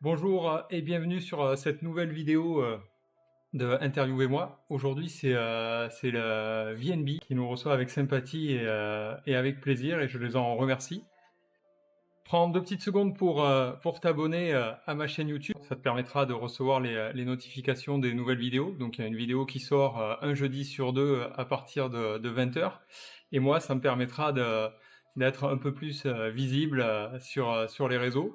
Bonjour et bienvenue sur cette nouvelle vidéo de Interviewez-moi. Aujourd'hui, c'est le VNB qui nous reçoit avec sympathie et avec plaisir et je les en remercie. Prends 2 petites secondes pour t'abonner à ma chaîne YouTube. Ça te permettra de recevoir les notifications des nouvelles vidéos. Donc, il y a une vidéo qui sort un jeudi sur deux à partir de 20h. Et moi, ça me permettra d'être un peu plus visible sur les réseaux.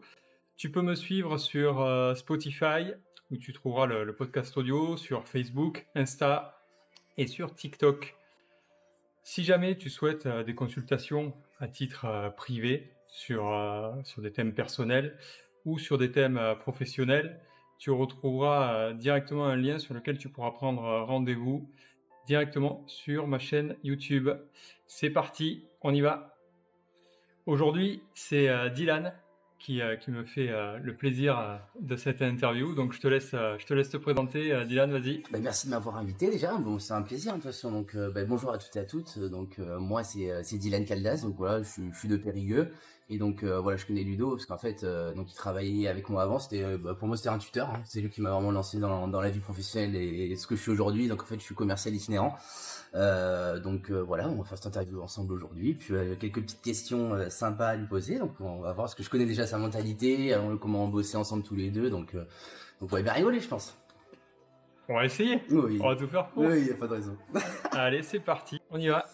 Tu peux me suivre sur Spotify, où tu trouveras le podcast audio, sur Facebook, Insta et sur TikTok. Si jamais tu souhaites des consultations à titre privé sur des thèmes personnels ou sur des thèmes professionnels, tu retrouveras directement un lien sur lequel tu pourras prendre rendez-vous directement sur ma chaîne YouTube. C'est parti, on y va. Aujourd'hui, c'est Dylan qui me fait le plaisir de cette interview. Donc, je te laisse te présenter. Dylan, vas-y. Merci de m'avoir invité déjà. Bon, c'est un plaisir de toute façon. Donc, bonjour à toutes et à toutes. Donc, moi, c'est Dylan Caldas. Donc voilà, je suis de Périgueux. Et donc voilà, je connais Ludo parce qu'en fait, donc il travaillait avec moi avant. C'était, pour moi, c'était un tuteur. Hein. C'est lui qui m'a vraiment lancé dans la vie professionnelle et ce que je suis aujourd'hui. Donc en fait, je suis commercial itinérant. Voilà, on va faire cette interview ensemble aujourd'hui. Puis quelques petites questions sympas à lui poser. Donc on va voir ce que je connais déjà sa mentalité, comment on bossait ensemble tous les deux. Donc on va bien rigoler, je pense. On va essayer. Oui. On va tout faire pour. Oui, il n'y a pas de raison. Allez, c'est parti. On y va.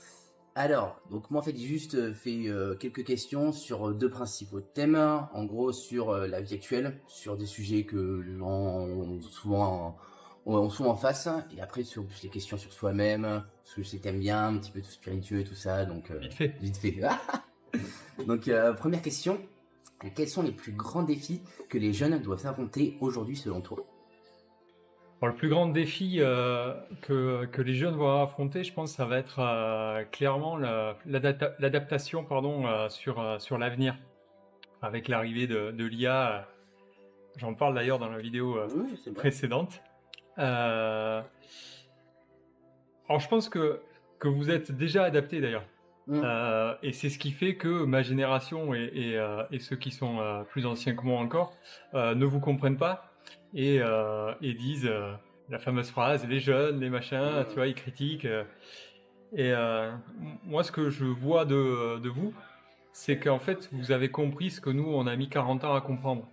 Alors, donc moi en fait j'ai juste fait quelques questions sur deux principaux thèmes, en gros sur la vie actuelle, sur des sujets que les gens ont souvent en face, et après sur des questions sur soi-même, ce que je sais que t'aimes bien, un petit peu tout spiritueux et tout ça, donc Vite fait. vite fait. Donc première question, quels sont les plus grands défis que les jeunes doivent affronter aujourd'hui selon toi? Bon, le plus grand défi que les jeunes vont affronter, je pense, ça va être clairement l'adaptation sur l'avenir. Avec l'arrivée de l'IA, j'en parle d'ailleurs dans la vidéo Oui, c'est bien. précédente. Alors, je pense que vous êtes déjà adapté d'ailleurs. Et c'est ce qui fait que ma génération et ceux qui sont plus anciens que moi encore ne vous comprennent pas et disent la fameuse phrase les jeunes, les machins, tu vois, ils critiquent. Moi, ce que je vois de vous, c'est qu'en fait, vous avez compris ce que nous, on a mis 40 ans à comprendre.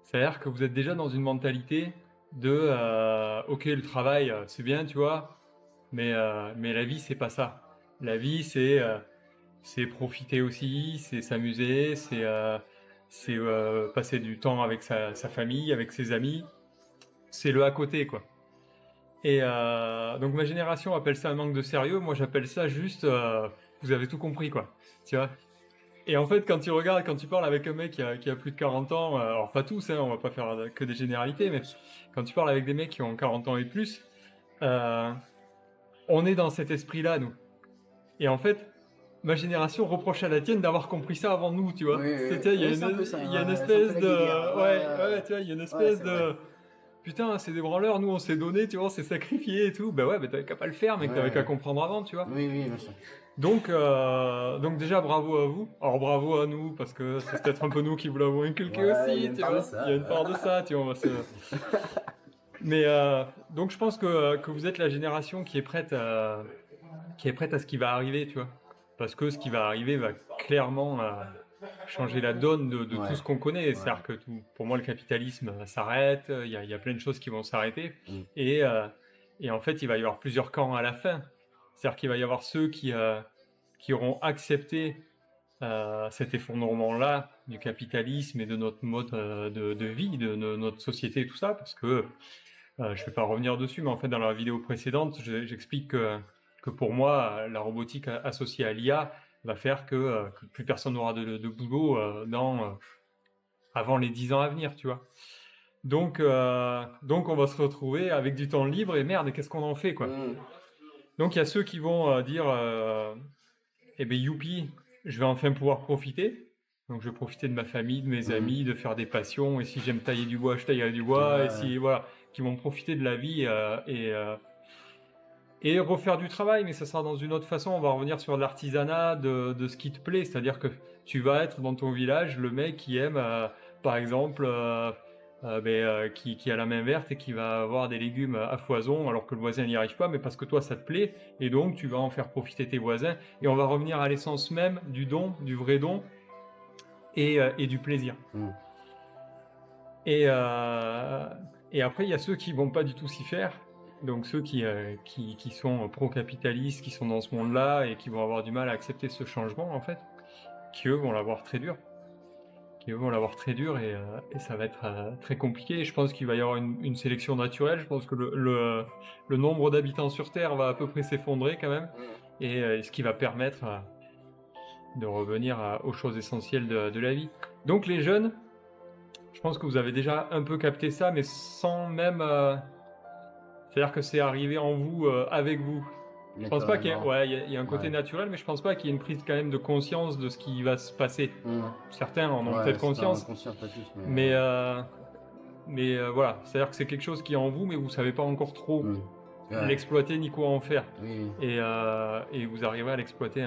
C'est-à-dire que vous êtes déjà dans une mentalité de ok, le travail, c'est bien, tu vois, mais la vie, c'est pas ça. La vie, c'est profiter aussi, c'est s'amuser, c'est passer du temps avec sa famille, avec ses amis. C'est le à côté, quoi. Et donc ma génération appelle ça un manque de sérieux. Moi, j'appelle ça juste vous avez tout compris, quoi. Tu vois. Et en fait, quand tu regardes, quand tu parles avec un mec qui a plus de 40 ans, alors pas tous, hein, on va pas faire que des généralités, mais quand tu parles avec des mecs qui ont 40 ans et plus, euh, on est dans cet esprit-là, nous. Et en fait, ma génération reproche à la tienne d'avoir compris ça avant nous, tu vois. Oui, C'est, tu sais, oui, c'est un peu ça, il y a une c'est un peu espèce la guéguerre. de, ouais, tu vois, il y a une Ouais, espèce c'est vrai. de, putain, c'est des branleurs, nous on s'est donné, tu vois, on s'est sacrifié et tout. Bah ouais, mais t'avais qu'à pas le faire, mec, t'avais qu'à Ouais. comprendre avant, tu vois. Oui, bien sûr. Donc déjà bravo à vous. Alors bravo à nous parce que c'est peut-être un peu nous qui vous l'avons inculqué Ouais, il y a aussi, une tu part de vois. Il y a ça. une part de ça, tu vois. Mais donc je pense que vous êtes la génération qui est prête à ce qui va arriver, tu vois. Parce que ce qui va arriver va clairement changer la donne de tout Ouais. ce qu'on connaît. Ouais. C'est-à-dire que pour moi, le capitalisme s'arrête, il y a plein de choses qui vont s'arrêter. Mm. Et en fait, il va y avoir plusieurs camps à la fin. C'est-à-dire qu'il va y avoir ceux qui auront accepté cet effondrement-là du capitalisme et de notre mode de vie, de notre société, tout ça, parce que je ne vais pas revenir dessus, mais en fait, dans la vidéo précédente, j'explique que pour moi, la robotique associée à l'IA va faire que plus personne n'aura de boulot avant les 10 ans à venir, tu vois. Donc on va se retrouver avec du temps libre et merde, qu'est-ce qu'on en fait, quoi. Mm. Donc il y a ceux qui vont dire eh ben youpi, je vais enfin pouvoir profiter. Donc je vais profiter de ma famille, de mes Mm. amis, de faire des passions. Et si j'aime tailler du bois, je taillerai du bois. Et Ouais. si voilà, qui vont profiter de la vie et refaire du travail, mais ça sera dans une autre façon. On va revenir sur l'artisanat de ce qui te plaît, c'est-à-dire que tu vas être dans ton village le mec qui aime par exemple, qui a la main verte et qui va avoir des légumes à foison alors que le voisin n'y arrive pas, mais parce que toi ça te plaît, et donc tu vas en faire profiter tes voisins, et on va revenir à l'essence même du don, du vrai don, et du plaisir. Et après, il y a ceux qui vont pas du tout s'y faire, donc ceux qui sont pro-capitalistes, qui sont dans ce monde-là et qui vont avoir du mal à accepter ce changement, en fait, qui eux vont l'avoir très dur. Et ça va être très compliqué. Et je pense qu'il va y avoir une sélection naturelle. Je pense que le nombre d'habitants sur Terre va à peu près s'effondrer quand même, et ce qui va permettre de revenir aux choses essentielles de la vie. Donc les jeunes, je pense que vous avez déjà un peu capté ça, mais sans même... c'est-à-dire que c'est arrivé en vous, avec vous. Je pense pas qu'il y ait un côté naturel, mais je pense pas qu'il y ait une prise quand même de conscience de ce qui va se passer. Certains en ont peut-être conscience, mais voilà, c'est-à-dire que c'est quelque chose qui est en vous, mais vous savez pas encore trop l'exploiter ni quoi en faire. Et vous arriverez à l'exploiter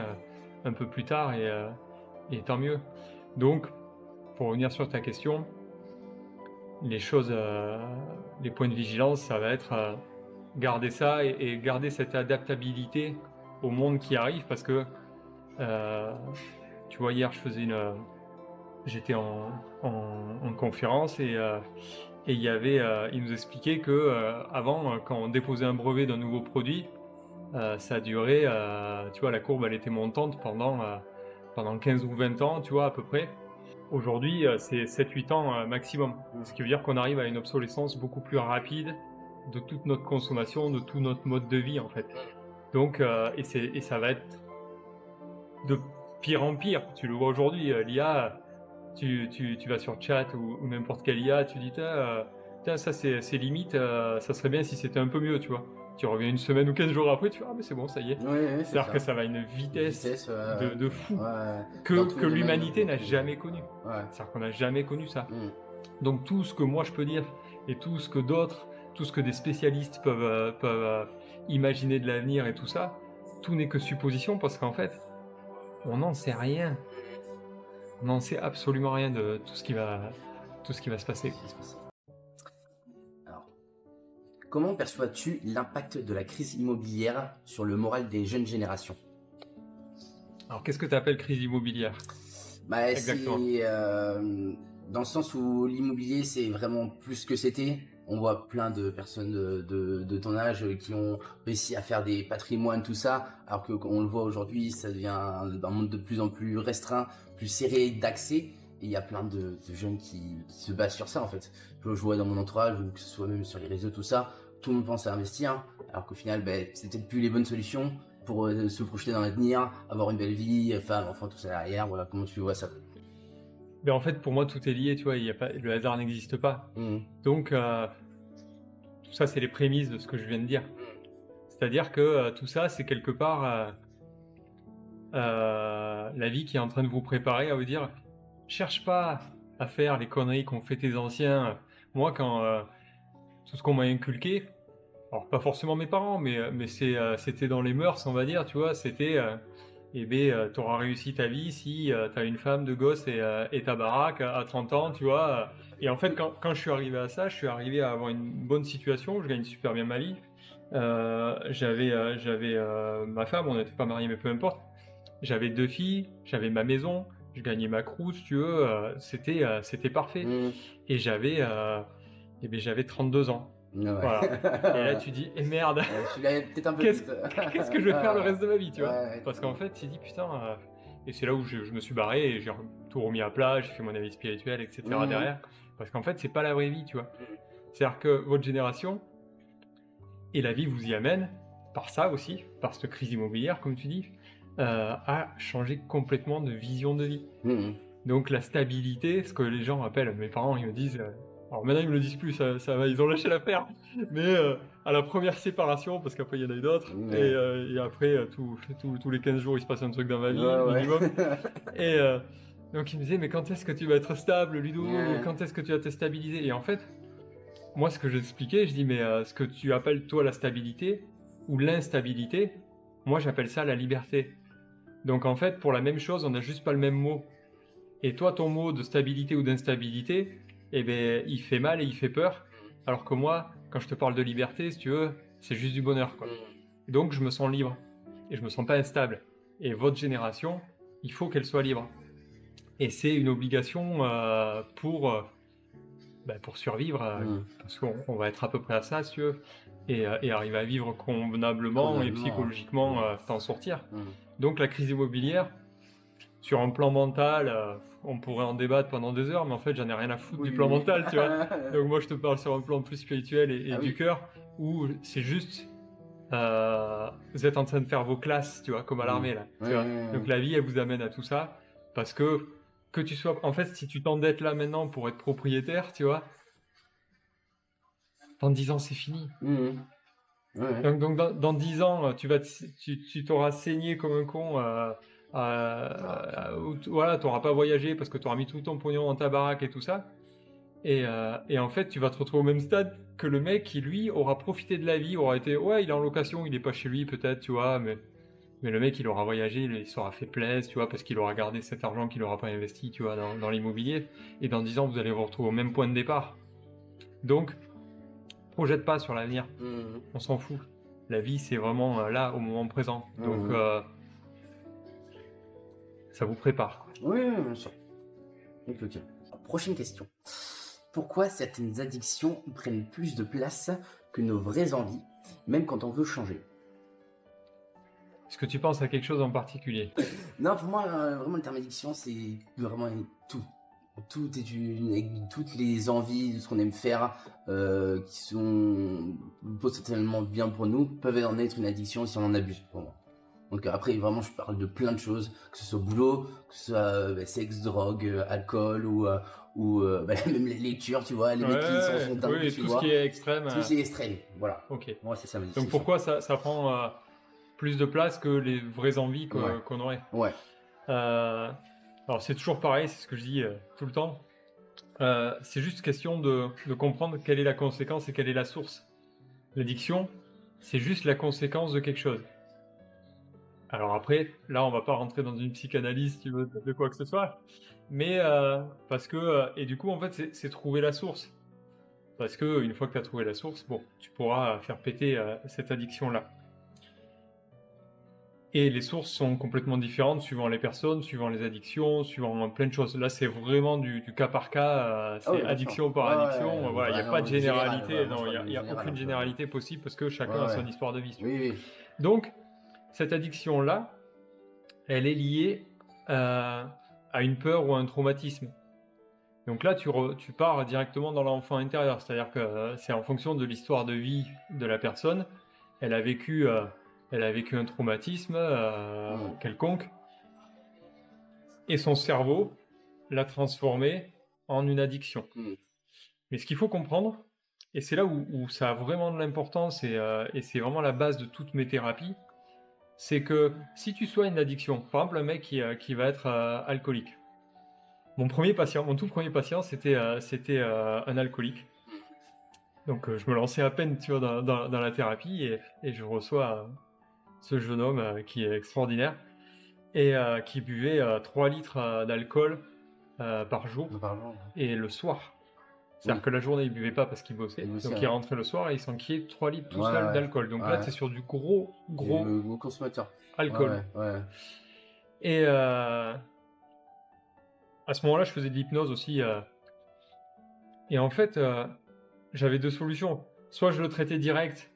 un peu plus tard, et tant mieux. Donc, pour revenir sur ta question, les choses, les points de vigilance, ça va être garder ça et garder cette adaptabilité au monde qui arrive, parce que tu vois, hier j'étais en conférence, et il nous expliquait que avant, quand on déposait un brevet d'un nouveau produit, ça durait, tu vois, la courbe elle était montante pendant 15 ou 20 ans, tu vois, à peu près. Aujourd'hui, c'est 7-8 ans maximum. Ce qui veut dire qu'on arrive à une obsolescence beaucoup plus rapide de toute notre consommation, de tout notre mode de vie, en fait. Donc, et ça va être de pire en pire. Tu le vois aujourd'hui, l'IA, tu vas sur chat ou n'importe quelle IA, tu dis, tiens, ça c'est limite, ça serait bien si c'était un peu mieux, tu vois. Tu reviens une semaine ou 15 jours après, tu fais, ah mais c'est bon, ça y est. C'est-à-dire que ça va à une vitesse de fou que l'humanité n'a jamais connue. C'est-à-dire qu'on n'a jamais connu ça. Donc tout ce que moi je peux dire, et tout ce que d'autres, tout ce que des spécialistes peuvent imaginer de l'avenir et tout ça, tout n'est que supposition, parce qu'en fait, on n'en sait rien. On n'en sait absolument rien de tout ce qui va se passer. Alors, comment perçois-tu l'impact de la crise immobilière sur le moral des jeunes générations? Alors, qu'est-ce que tu appelles crise immobilière? Exactement. C'est dans le sens où l'immobilier, c'est vraiment plus que c'était. On voit plein de personnes de ton âge qui ont réussi à faire des patrimoines, tout ça, alors que on le voit aujourd'hui, ça devient un monde de plus en plus restreint, plus serré d'accès. Et il y a plein de jeunes qui se basent sur ça, en fait. Je vois dans mon entourage, ou que ce soit même sur les réseaux, tout ça, tout le monde pense à investir, alors qu'au final, c'est peut-être plus les bonnes solutions pour se projeter dans l'avenir, avoir une belle vie, femme, enfant, tout ça derrière. Voilà, comment tu vois ça? En fait, pour moi, tout est lié, tu vois, le hasard n'existe pas. Donc, tout ça, c'est les prémices de ce que je viens de dire. C'est-à-dire que tout ça, c'est quelque part la vie qui est en train de vous préparer à vous dire, cherche pas à faire les conneries qu'ont fait tes anciens. Moi, quand tout ce qu'on m'a inculqué, alors pas forcément mes parents, mais c'était dans les mœurs, on va dire, tu vois, c'était... t'auras réussi ta vie si t'as une femme, deux gosses et ta baraque à 30 ans, tu vois. Et en fait, quand je suis arrivé à ça, je suis arrivé à avoir une bonne situation, je gagne super bien ma vie. J'avais ma femme, on n'était pas mariés, mais peu importe. J'avais 2 filles, j'avais ma maison, je gagnais ma croûte, si tu veux, c'était parfait. Et j'avais 32 ans. Voilà. Et là tu dis, merde, qu'est-ce que je vais faire le reste de ma vie, tu vois? Parce qu'en fait, tu dis, putain, et c'est là où je me suis barré et j'ai tout remis à plat, j'ai fait mon avis spirituel, etc. derrière. Parce qu'en fait, c'est pas la vraie vie, tu vois. C'est-à-dire que votre génération et la vie vous y amène, par ça aussi, par cette crise immobilière, comme tu dis, à changer complètement de vision de vie. Donc la stabilité, ce que les gens appellent, mes parents ils me disent, alors maintenant ils me le disent plus, ça va, ils ont lâché l'affaire, mais à la première séparation, parce qu'après il y en a eu d'autres, et après tous les 15 jours il se passe un truc dans ma vie, minimum. Et donc ils me disaient, mais quand est-ce que tu vas être stable, Ludo? Quand est-ce que tu vas te stabiliser? Et en fait, moi ce que j'expliquais, je dis, mais ce que tu appelles toi la stabilité, ou l'instabilité, moi j'appelle ça la liberté. Donc en fait, pour la même chose, on n'a juste pas le même mot. Et toi, ton mot de stabilité ou d'instabilité, eh ben, il fait mal et il fait peur. Alors que moi, quand je te parle de liberté, si tu veux, c'est juste du bonheur, quoi. Donc, je me sens libre. Et je me sens pas instable. Et votre génération, il faut qu'elle soit libre. Et c'est une obligation pour survivre, parce qu'on va être à peu près à ça, si tu veux, et arriver à vivre convenablement et Convenablement, psychologiquement t'en sortir. mm. Donc la crise immobilière, sur un plan mental, on pourrait en débattre pendant des heures, mais en fait j'en ai rien à foutre du Oui, plan oui. mental, tu vois. Donc moi je te parle sur un plan plus spirituel et Ah du oui. cœur, où c'est juste, vous êtes en train de faire vos classes, tu vois, comme à l'armée là, Ouais, tu vois. ouais, Donc ouais. la vie elle vous amène à tout ça, parce que tu sois, en fait si tu t'endettes là maintenant pour être propriétaire, tu vois, dans 10 ans c'est fini. Mhm. Ouais, Donc dans 10 ans, tu t'auras saigné comme un con, voilà, tu n'auras pas voyagé parce que tu auras mis tout ton pognon dans ta baraque et tout ça. Et en fait, tu vas te retrouver au même stade que le mec qui, lui, aura profité de la vie, aura été, ouais, il est en location, il n'est pas chez lui peut-être, tu vois, mais le mec, il aura voyagé, il s'aura fait plaisir, tu vois, parce qu'il aura gardé cet argent qu'il n'aura pas investi, tu vois, dans l'immobilier. Et dans 10 ans, vous allez vous retrouver au même point de départ. Donc, projette pas sur l'avenir. Mhm. On s'en fout. La vie, c'est vraiment là, au moment présent. Donc, Mhm. ça vous prépare, quoi. Oui, oui, bien sûr. Ok, ok. Prochaine question. Pourquoi certaines addictions prennent plus de place que nos vraies envies, même quand on veut changer? Est-ce que tu penses à quelque chose en particulier? Non, pour moi, vraiment, le terme addiction, c'est vraiment tout. Tout est toutes les envies de ce qu'on aime faire, qui sont potentiellement bien pour nous, peuvent en être une addiction si on en abuse, pour moi. Donc après, vraiment, je parle de plein de choses, que ce soit boulot, que ce soit sexe, drogue, alcool, ou même les lectures, tu vois, les mecs qui sont dingues, Oui, tu tout ce qui vois. est extrême. Tout c'est extrême, voilà. Ok. Moi, c'est ça ma Donc définition. pourquoi ça prend plus de place que les vraies envies Ouais, qu'on aurait? ouais. Alors c'est toujours pareil, c'est ce que je dis tout le temps. C'est juste question de comprendre quelle est la conséquence et quelle est la source. L'addiction, c'est juste la conséquence de quelque chose. Alors après, là, on va pas rentrer dans une psychanalyse, si tu veux, de quoi que ce soit, mais parce que et du coup, en fait, c'est trouver la source. Parce que une fois que tu as trouvé la source, bon, tu pourras faire péter cette addiction-là. Et les sources sont complètement différentes suivant les personnes, suivant les addictions, suivant plein de choses. Là, c'est vraiment du cas par cas, Ah c'est oui, bien sûr. addiction par Ouais, addiction. ouais, Voilà, il n'y a pas de vraiment général. généralité. Voilà, moi, je Non, il parle de n'y a général un aucune peu. généralité possible parce que chacun Ouais, a ouais. son histoire de vie. Oui, oui. Donc, cette addiction-là, elle est liée à une peur ou à un traumatisme. Donc là, tu pars directement dans l'enfant intérieur, c'est-à-dire que c'est en fonction de l'histoire de vie de la personne. Elle a vécu, euh, elle a vécu un traumatisme quelconque, et son cerveau l'a transformé en une addiction. Mm. Mais ce qu'il faut comprendre, et c'est là où ça a vraiment de l'importance et c'est vraiment la base de toutes mes thérapies, c'est que si tu soignes une addiction, par exemple un mec qui va être alcoolique. Mon tout premier patient, c'était un alcoolique. Donc je me lançais à peine, tu vois, dans la thérapie et je reçois ce jeune homme qui est extraordinaire et qui buvait 3 litres d'alcool par jour Pardon. et le soir. C'est-à-dire Oui. que la journée, il buvait pas parce qu'il bossait. Et aussi, Donc il ouais. rentrait le soir et il s'enquillait 3 litres tout Ouais, seul ouais. d'alcool. Donc là, Ouais. c'est sur du gros Du consommateur. alcool. Ouais, ouais. Et à ce moment-là, je faisais de l'hypnose aussi. Et en fait, j'avais 2 solutions. Soit je le traitais direct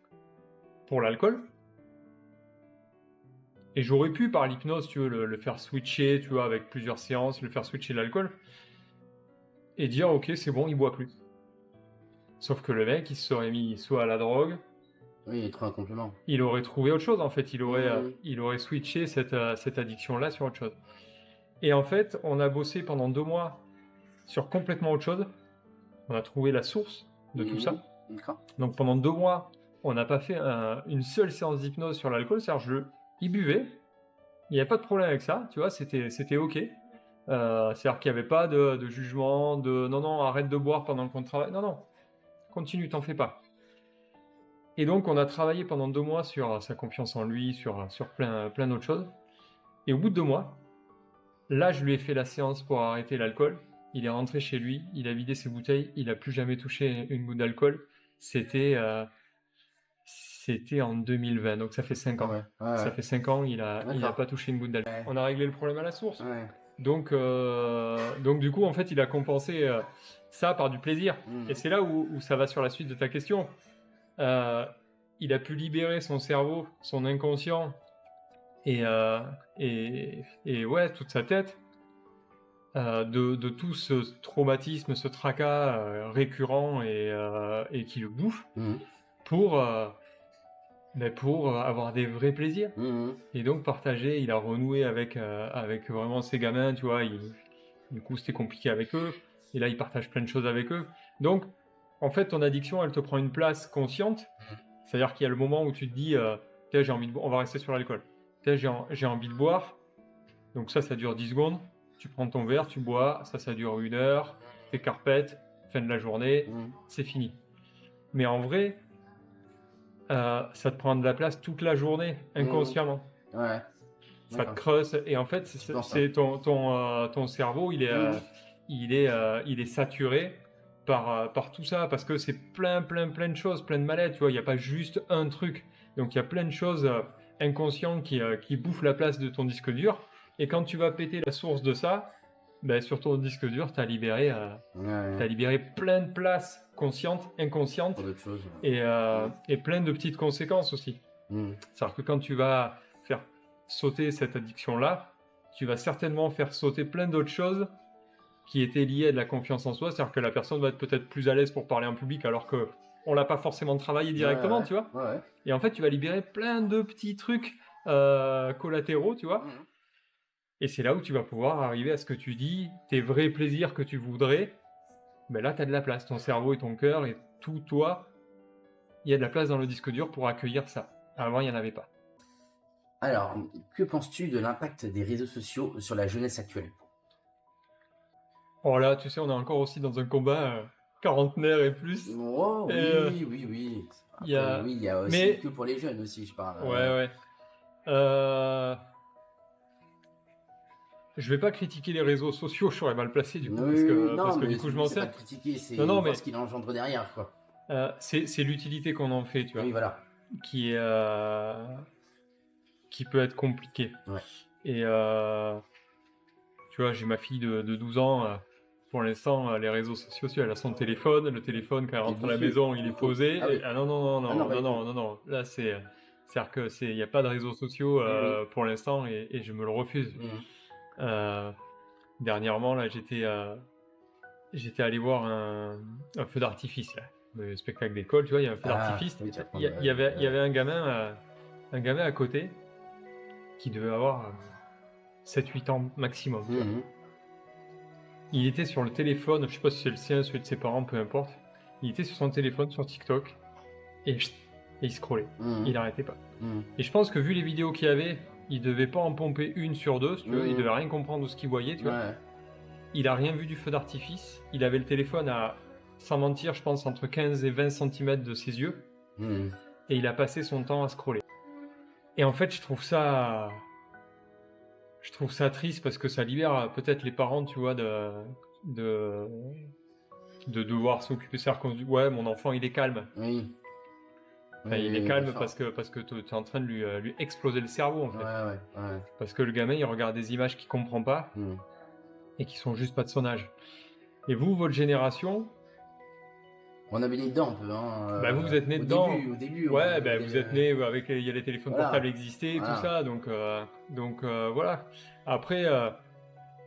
pour l'alcool, et j'aurais pu, par l'hypnose, tu veux, le faire switcher, tu vois, avec plusieurs séances, le faire switcher l'alcool, et dire, ok, c'est bon, il boit plus. Sauf que le mec, il se serait mis soit à la drogue, Oui, il trouve un complément. il aurait trouvé autre chose, en fait. Mhm. Il aurait switché cette addiction-là sur autre chose. Et en fait, on a bossé pendant 2 mois sur complètement autre chose. On a trouvé la source de tout ça. D'accord. Donc pendant 2 mois, on n'a pas fait une seule séance d'hypnose sur l'alcool. C'est-à-dire, il buvait, il n'y avait pas de problème avec ça, tu vois, c'était ok. C'est-à-dire qu'il n'y avait pas de jugement, de non, non, arrête de boire pendant qu'on travaille. Non, non, continue, t'en fais pas. Et donc, on a travaillé pendant 2 mois sur sa confiance en lui, sur plein d'autres choses. Et au bout de 2 mois, Là, je lui ai fait la séance pour arrêter l'alcool. Il est rentré chez lui, il a vidé ses bouteilles, il a plus jamais touché une goutte d'alcool. C'était c'était en 2020, donc ça fait 5 Ah ans. ouais, ouais, Ça ouais. fait 5 ans, il a D'accord. pas touché une goutte d'alcool. Ouais, On a réglé le problème à la source. ouais. Donc du coup, en fait, il a compensé ça par du plaisir. Mhm. Et c'est là où ça va sur la suite de ta question. Euh, il a pu libérer son cerveau, son inconscient et ouais, toute sa tête de tout ce traumatisme, ce tracas récurrent et qui le bouffe Mhm. pour, pour avoir des vrais plaisirs. Mhm. Et donc partager, il a renoué avec vraiment ses gamins, tu vois, du coup c'était compliqué avec eux, et là il partage plein de choses avec eux. Donc en fait ton addiction elle te prend une place consciente, c'est-à-dire qu'il y a le moment où tu te dis, tiens j'ai envie de boire, on va rester sur l'alcool, tiens j'ai envie de boire, donc ça dure 10 secondes, tu prends ton verre, tu bois, ça dure 1 heure, t'es carpette, fin de la journée, Mhm. c'est fini. Mais en vrai, ça te prend de la place toute la journée, Mhm. inconsciemment. Ouais, Ça te d'accord. creuse, et en fait, Je pense, hein. c'est ton cerveau, Mhm. il est saturé par tout ça, parce que c'est plein de choses, plein de maladies, tu vois, il n'y a pas juste un truc. Donc il y a plein de choses inconscientes qui bouffent la place de ton disque dur, et quand tu vas péter la source de ça, ben, sur ton disque dur, tu as Ouais, libéré plein de places conscientes, inconscientes, pour d'autres choses. et plein de petites conséquences aussi. Mhm. C'est-à-dire que quand tu vas faire sauter cette addiction-là, tu vas certainement faire sauter plein d'autres choses qui étaient liées à de la confiance en soi. C'est-à-dire que la personne va être peut-être plus à l'aise pour parler en public alors que on l'a pas forcément travaillé Ouais, directement, ouais, tu vois. ouais, ouais. Et en fait, tu vas libérer plein de petits trucs collatéraux, tu vois. Mhm. Et c'est là où tu vas pouvoir arriver à ce que tu dis, tes vrais plaisirs que tu voudrais. Ben là, tu as de la place. Ton cerveau et ton cœur et tout toi, il y a de la place dans le disque dur pour accueillir ça. Avant, il n'y en avait pas. Alors, que penses-tu de l'impact des réseaux sociaux sur la jeunesse actuelle? Oh là, tu sais, on est encore aussi dans un combat quarantenaire et plus. Oh, Et oui, oui, oui. il y Après, a... oui, il y a aussi Mais, que pour les jeunes aussi, je parle. ouais, ouais. Euh, je vais pas critiquer les réseaux sociaux, je serais mal placé du coup, Oui, parce non, que mais du coup, le je but, m'en c'est pas sers. de critiquer, Non, c'est non, voir mais ce qu'il engendre derrière, quoi. c'est l'utilité qu'on en fait, tu Oui, vois, voilà. qui est, qui peut être compliquée. Ouais. Et tu vois, j'ai ma fille de 12 ans. Pour l'instant, les réseaux sociaux, elle a son téléphone. Le téléphone, quand elle Il est rentre à la dessus. maison, il est posé. Ah oui. Ah non, non, non, Ah non, non, pas non, du tout. non, non, non. Là, c'est-à-dire que il n'y a pas de réseaux sociaux Mhm. pour l'instant et je me le refuse. Mhm. Euh, Dernièrement, là, j'étais allé voir un feu d'artifice, là. Le spectacle d'école, tu vois, il y a un feu Ah, d'artifice. oui, tu vas Il prendre. y, il y avait un gamin à côté qui devait avoir 7-8 ans maximum, tu vois. Mhm. Il était sur le téléphone, je sais pas si c'est le sien, celui de ses parents, peu importe. Il était sur son téléphone, sur TikTok, et, et il scrollait. Mhm. Il n'arrêtait pas. Mhm. Et je pense que vu les vidéos qu'il y avait, il devait pas en pomper une sur deux, si tu veux. Il devait Mhm. rien comprendre de ce qu'il voyait, tu vois. Ouais. Il a rien vu du feu d'artifice. Il avait le téléphone à, sans mentir, je pense, entre 15 et 20 cm de ses yeux. Mhm. Et il a passé son temps à scroller. Et en fait, je trouve ça triste parce que ça libère peut-être les parents, tu vois, de, de devoir s'occuper. C'est-à-dire qu'on se dit, ouais, mon enfant, il est calme. Oui. Enfin, il est Oui, bien calme sûr. parce que tu es en train de lui exploser le cerveau, en Ouais, fait. ouais, ouais. Parce que le gamin, il regarde des images qu'il comprend pas Mhm. et qui sont juste pas de son âge. Et vous, votre génération, On a baigné dedans un peu, hein. bah vous êtes né dedans. Au début, on Ouais, bah avait. vous êtes né avec il y a les téléphones portables Voilà. existaient et tout Voilà. ça, donc voilà. Après,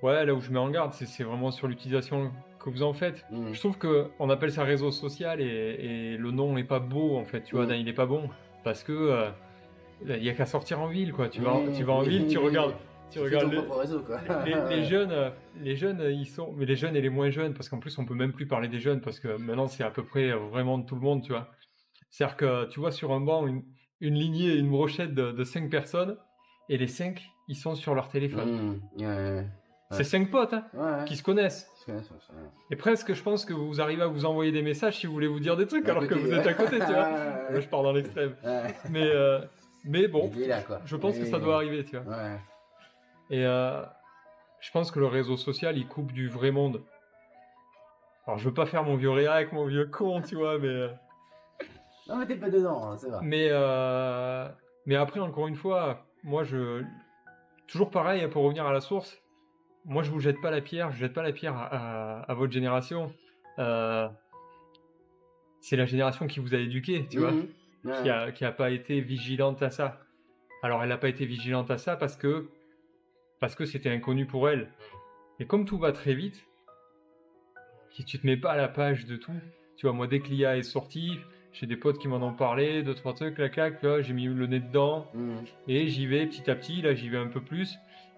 ouais, là où je mets en garde, c'est vraiment sur l'utilisation que vous en faites. Mhm. Je trouve que on appelle ça réseau social et le nom n'est pas beau en fait, tu vois, Mhm. il est pas bon parce que il y a qu'à sortir en ville quoi. Tu Oui, vas en ville, tu tu fais ton regardes propre réseau, quoi. les jeunes, ils sont, mais les jeunes et les moins jeunes, parce qu'en plus on peut même plus parler des jeunes parce que maintenant c'est à peu près vraiment tout le monde, tu vois. C'est-à-dire que tu vois sur un banc une lignée, une brochette de 5 personnes et les 5 ils sont sur leur téléphone. Mhm. Ouais. C'est 5 potes hein, Ouais, ouais. qui se connaissent. Je connais ça, ça. Et presque, je pense que vous arrivez à vous envoyer des messages si vous voulez vous dire des trucs À alors que côté, vous êtes ouais. à côté, tu vois. Là, je pars dans l'extrême. Ouais. Mais bon, L'idée est là, quoi. je pense que ça Oui. doit arriver, tu vois. Ouais. Et je pense que le réseau social, il coupe du vrai monde. Alors, je veux pas faire mon vieux réac, mon vieux con, tu vois, Non, mais t'es pas dedans, hein, ça va. mais, mais après, encore une fois, toujours pareil, hein, pour revenir à la source, moi, je vous jette pas la pierre, je jette pas la pierre à votre génération. Euh, c'est la génération qui vous a éduqué, tu vois, Mhm. Ouais. qui a pas été vigilante à ça. Alors, elle n'a pas été vigilante à ça parce que c'était inconnu pour elle. Et comme tout va très vite, si tu te mets pas à la page de tout, tu vois, moi, dès que l'IA est sortie, j'ai des potes qui m'en ont parlé, deux, trois trucs, clac, clac, tu vois, j'ai mis le nez dedans, Mhm. et j'y vais petit à petit, là, j'y vais un peu plus.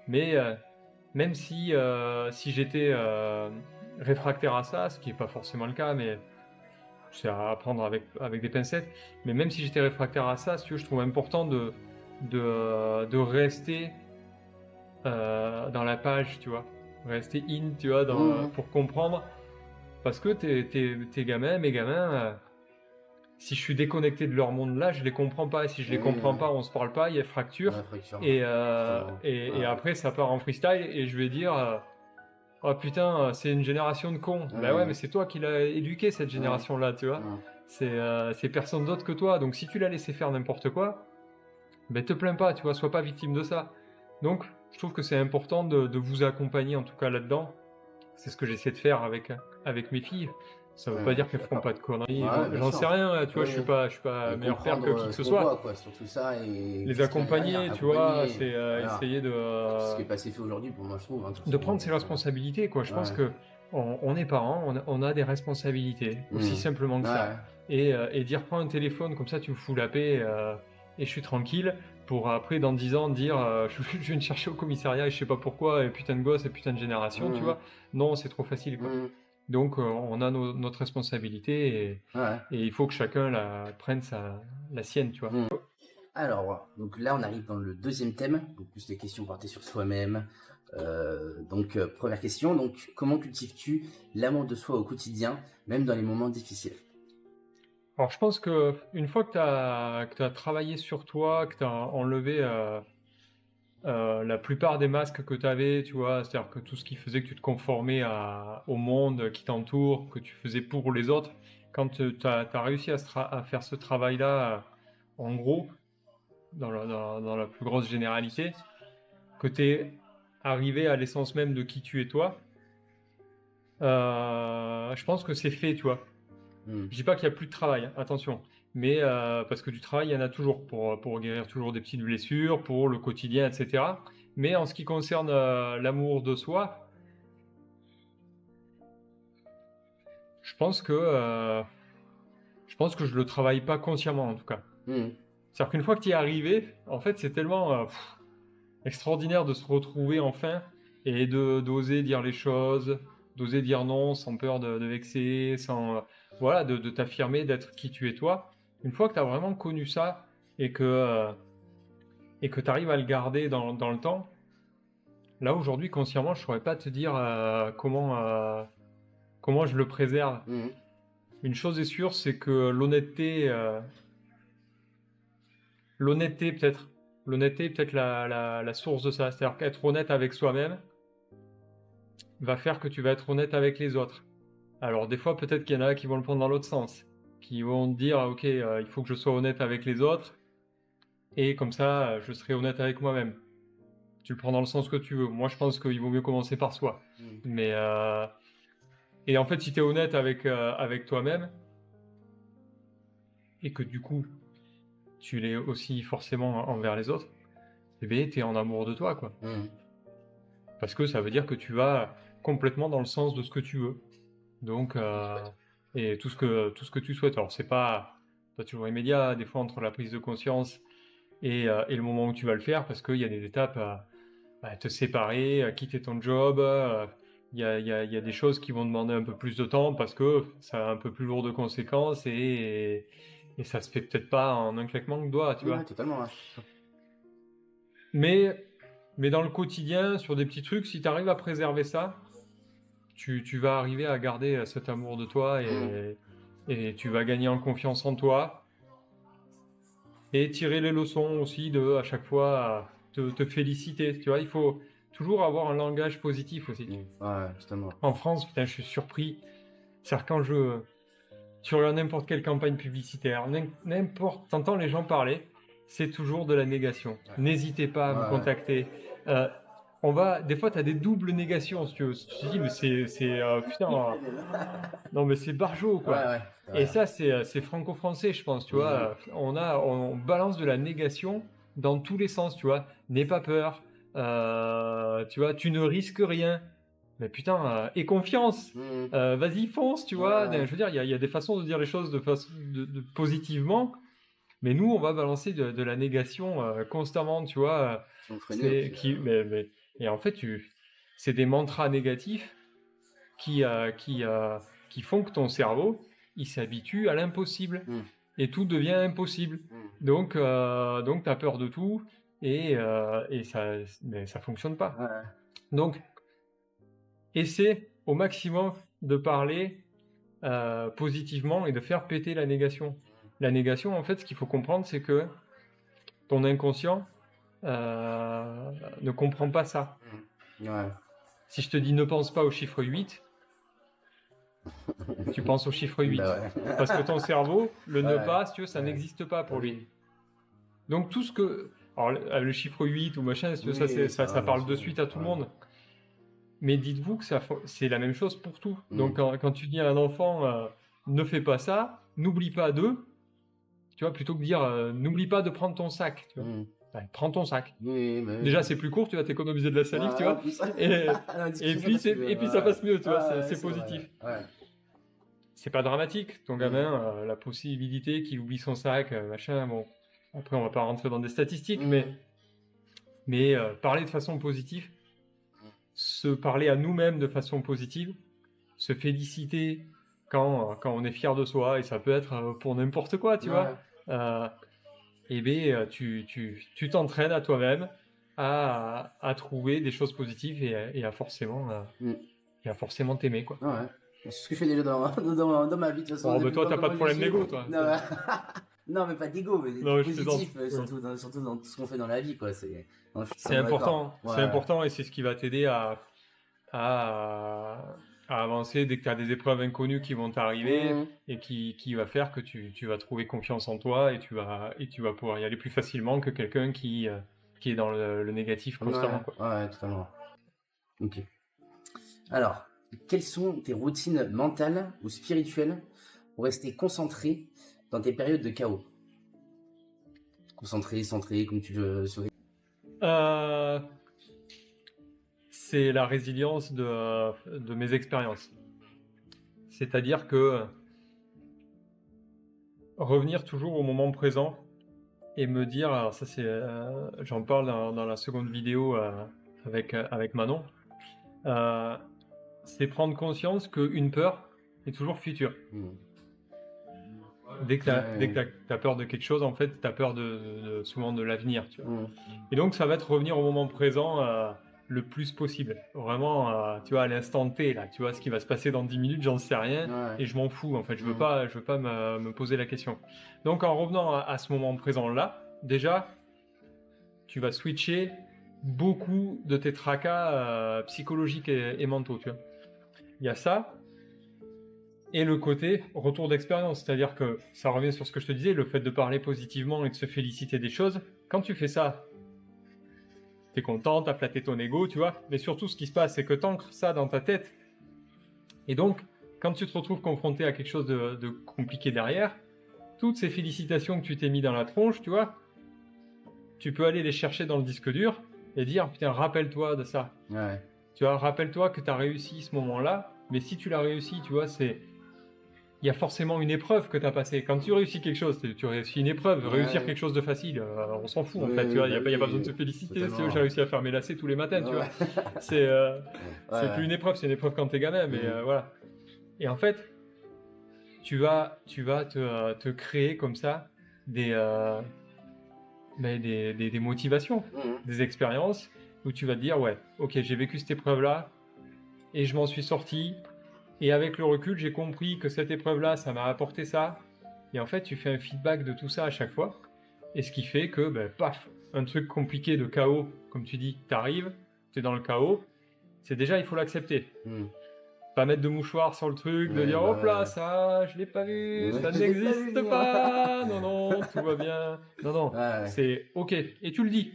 Mais même si j'étais réfractaire à ça, ce qui n'est pas forcément le cas, mais c'est à prendre avec des pincettes, mais même si j'étais réfractaire à ça, si tu veux, je trouve important de rester dans la page, tu vois, rester in, tu vois, Mhm. pour comprendre, parce que tes gamins, mes gamins, si je suis déconnecté de leur monde là, je les comprends pas, et si je les Oui, comprends pas, on se parle pas, il y a fracture, la fracture, totalement. et Ouais. après ça part en freestyle, et je vais dire... oh putain, c'est une génération de cons. Bah ouais, mais Ouais. c'est toi qui l'as éduqué, cette Ouais. génération-là, tu vois. Ouais. C'est personne d'autre que toi. Donc si tu l'as laissé faire n'importe quoi, ben te plains pas, tu vois, sois pas victime de ça. Donc je trouve que c'est important de vous accompagner en tout cas là-dedans. C'est ce que j'essaie de faire avec mes filles. Ça veut pas Ouais, dire je suis qu'elles feront d'accord. pas de conneries. Ouais, bien J'en sais sûr. rien, tu vois, Oui. je suis pas Et meilleur père que comprendre qui que ce ce qu'on voit, soit. quoi, sur tout ça et Les qu'est-ce qu'il y a derrière. accompagner, tu vois, Accompagner, c'est voilà. essayer Tout ce qui est pas assez fait aujourd'hui, pour moi, je trouve, hein, de toute de façon. prendre ses Donc, responsabilités, quoi. Je pense ouais. que on est parents, on a des responsabilités, aussi Mhm. simplement que ça. Ouais. Et dire prends un téléphone, comme ça tu me fous la paix et je suis tranquille, pour après dans 10 ans dire je viens te chercher au commissariat et je sais pas pourquoi, et putain de gosse, et putain de génération, tu Mhm. vois. Non, c'est trop facile, quoi. Mhm. Donc on a notre responsabilité Ouais. et il faut que chacun prenne la sienne, tu vois. Mhm. Alors, voilà. Donc là, on arrive dans le deuxième thème, donc plus les questions portées sur soi-même. Première question, donc comment cultives-tu l'amour de soi au quotidien, même dans les moments difficiles? Alors je pense que une fois que tu as travaillé sur toi, que tu as enlevé la plupart des masques que tu avais, tu vois, c'est-à-dire que tout ce qui faisait que tu te conformais au monde qui t'entoure, que tu faisais pour les autres, quand tu as réussi à faire ce travail-là, en gros, dans la plus grosse généralité, que tu es arrivé à l'essence même de qui tu es toi, je pense que c'est fait, tu vois. Mhm. Je dis pas qu'il n'y a plus de travail, hein, attention, mais parce que du travail, il y en a toujours pour guérir toujours des petites blessures, pour le quotidien, etc. Mais en ce qui concerne l'amour de soi, je pense que euh, je pense que je le travaille pas consciemment en tout cas. Mhm. C'est-à-dire qu'une fois que tu y es arrivé, en fait, c'est tellement extraordinaire de se retrouver enfin et de d'oser dire les choses, d'oser dire non sans peur de vexer, sans voilà, de t'affirmer, d'être qui tu es toi. Une fois que tu as vraiment connu ça et que tu arrives à le garder dans le temps, là aujourd'hui consciemment, je saurais pas te dire comment je le préserve. Mhm. Une chose est sûre, c'est que l'honnêteté peut-être, l'honnêteté est peut-être la source de ça. C'est-à-dire qu'être honnête avec soi-même va faire que tu vas être honnête avec les autres. Alors des fois, peut-être qu'il y en a qui vont le prendre dans l'autre sens, qui vont dire, ok, il faut que je sois honnête avec les autres, et comme ça, je serai honnête avec moi-même. Tu le prends dans le sens que tu veux. Moi, je pense qu'il vaut mieux commencer par soi. Mhm. Mais et en fait, si tu es honnête avec toi-même, et que du coup, tu l'es aussi forcément envers les autres, eh bien, tu es en amour de toi, quoi. Mhm. Parce que ça veut dire que tu vas complètement dans le sens de ce que tu veux. Donc, et tout ce que tu souhaites. Alors, c'est pas toujours immédiat, des fois entre la prise de conscience et le moment où tu vas le faire, parce qu'il y a des étapes à te séparer, à quitter ton job. Il y a des choses qui vont demander un peu plus de temps parce que ça a un peu plus lourd de conséquences et ça se fait peut-être pas en un claquement de doigts, tu Ouais, vois. totalement. Ouais. Mais, mais dans le quotidien, sur des petits trucs, si tu arrives à préserver ça, tu vas arriver à garder cet amour de toi Mhm. et tu vas gagner en confiance en toi et tirer les leçons aussi de à chaque fois te féliciter. Tu vois, toujours avoir un langage positif aussi. Ouais, totalement. En France, putain, je suis surpris. C'est-à-dire quand tu regardes n'importe quelle campagne publicitaire, t'entends les gens parler, c'est toujours de la négation. Ouais. N'hésitez pas à me Ouais. contacter. Des fois, tu as des doubles négations, si tu veux. Tu te dis, mais putain, non, mais c'est barjot, quoi. Ouais, ouais. Et ça, c'est franco-français, je pense, tu vois. On balance de la négation dans tous les sens, tu vois. N'aie pas peur, tu vois, tu ne risques rien. Mais putain, aie confiance. Vas-y, fonce, tu vois. Ouais. Je veux dire, il y a des façons de dire les choses de positivement, mais nous, on va balancer de la négation constamment, tu vois. Et en fait, c'est des mantras négatifs qui font que ton cerveau, il s'habitue à l'impossible. Et tout devient impossible. Donc, tu as peur de tout et ça fonctionne pas. Ouais. Donc, essaie au maximum de parler positivement et de faire péter la négation. La négation, en fait, ce qu'il faut comprendre, c'est que ton inconscient ne comprend pas ça. Ouais. Si je te dis ne pense pas au chiffre 8, tu penses au chiffre 8. Bah ouais. Parce que ton cerveau, le ne Ouais. pas, si tu veux, ça n'existe pas pour lui. Donc tout ce que... Alors le chiffre 8 ou machin, si tu veux, ça parle de suite à tout le monde. Mais dites-vous que c'est la même chose pour tout. Donc quand tu dis à un enfant ne fais pas ça, n'oublie pas de, tu vois, plutôt que dire n'oublie pas de prendre ton sac, tu vois. Ouais, prends ton sac. Déjà c'est plus court, tu vas t'économiser de la salive, tu vois. Et puis ça passe mieux, tu vois, c'est positif. Ouais. C'est pas dramatique, ton gamin, la possibilité qu'il oublie son sac, machin, bon. Après on va pas rentrer dans des statistiques, mais parler de façon positive, se parler à nous-mêmes de façon positive, se féliciter quand on est fier de soi, et ça peut être pour n'importe quoi, tu vois. Et bien, tu t'entraînes à toi-même à trouver des choses positives et à forcément t'aimer, quoi. Ouais. C'est ce que je fais déjà dans ma vie, de toute façon. Bon, mais toi, t'as pas de problème d'ego, toi. Non, mais pas d'ego, mais Non, positif, surtout dans tout ce qu'on fait dans la vie, quoi. C'est important, c'est important, et c'est ce qui va t'aider à avancer dès que tu as des épreuves inconnues qui vont t'arriver et qui va faire que tu vas trouver confiance en toi et tu vas pouvoir y aller plus facilement que quelqu'un qui est dans le négatif constamment. Ouais, totalement. Ok. Alors, quelles sont tes routines mentales ou spirituelles pour rester concentré dans tes périodes de chaos? Concentré, centré, comme tu veux. C'est la résilience de mes expériences. C'est-à-dire que revenir toujours au moment présent et me dire, alors ça j'en parle dans la seconde vidéo avec Manon, c'est prendre conscience qu'une peur est toujours future. Dès que tu as peur de quelque chose, en fait, tu as peur souvent de l'avenir. Tu vois. Et donc, ça va être revenir au moment présent le plus possible. Vraiment, tu vois, à l'instant T, là, tu vois, ce qui va se passer dans 10 minutes, j'en sais rien, et je m'en fous, en fait. Je veux pas me poser la question. Donc, en revenant à ce moment présent-là, déjà, tu vas switcher beaucoup de tes tracas psychologiques et mentaux, tu vois. Il y a ça. Et le côté retour d'expérience, c'est-à-dire que ça revient sur ce que je te disais, le fait de parler positivement et de se féliciter des choses. Quand tu fais ça, t'es content, t'as flatté ton ego, tu vois. Mais surtout, ce qui se passe, c'est que t'ancres ça dans ta tête. Et donc, quand tu te retrouves confronté à quelque chose de compliqué derrière, toutes ces félicitations que tu t'es mis dans la tronche, tu vois, tu peux aller les chercher dans le disque dur et dire, putain, rappelle-toi de ça. Ouais. Tu vois, rappelle-toi que t'as réussi ce moment-là, mais si tu l'as réussi, tu vois, il y a forcément une épreuve que tu as passée. Quand tu réussis quelque chose, tu réussis une épreuve. Réussir quelque chose de facile, on s'en fout en fait. Tu vois, il n'y a pas besoin de se féliciter. Si j'ai réussi à faire mes lacets tous les matins, tu vois. C'est plus une épreuve, c'est une épreuve quand t'es gamin, mais voilà. Et en fait, tu vas te créer comme ça des motivations, des expériences où tu vas te dire, ouais, ok, j'ai vécu cette épreuve-là et je m'en suis sorti. Et avec le recul, j'ai compris que cette épreuve-là, ça m'a apporté ça. Et en fait, tu fais un feedback de tout ça à chaque fois. Et ce qui fait que, paf, un truc compliqué de chaos, comme tu dis, t'arrive. tu es dans le chaos, c'est déjà, il faut l'accepter. Mm. Pas mettre de mouchoir sur le truc, de Ouais, dire bah, hop là, ça, je l'ai pas vu, ouais, ça je l'ai pas vu n'existe venir. pas, non, non, tout va bien. Non, non, Ouais, ouais. c'est ok. Et tu le dis.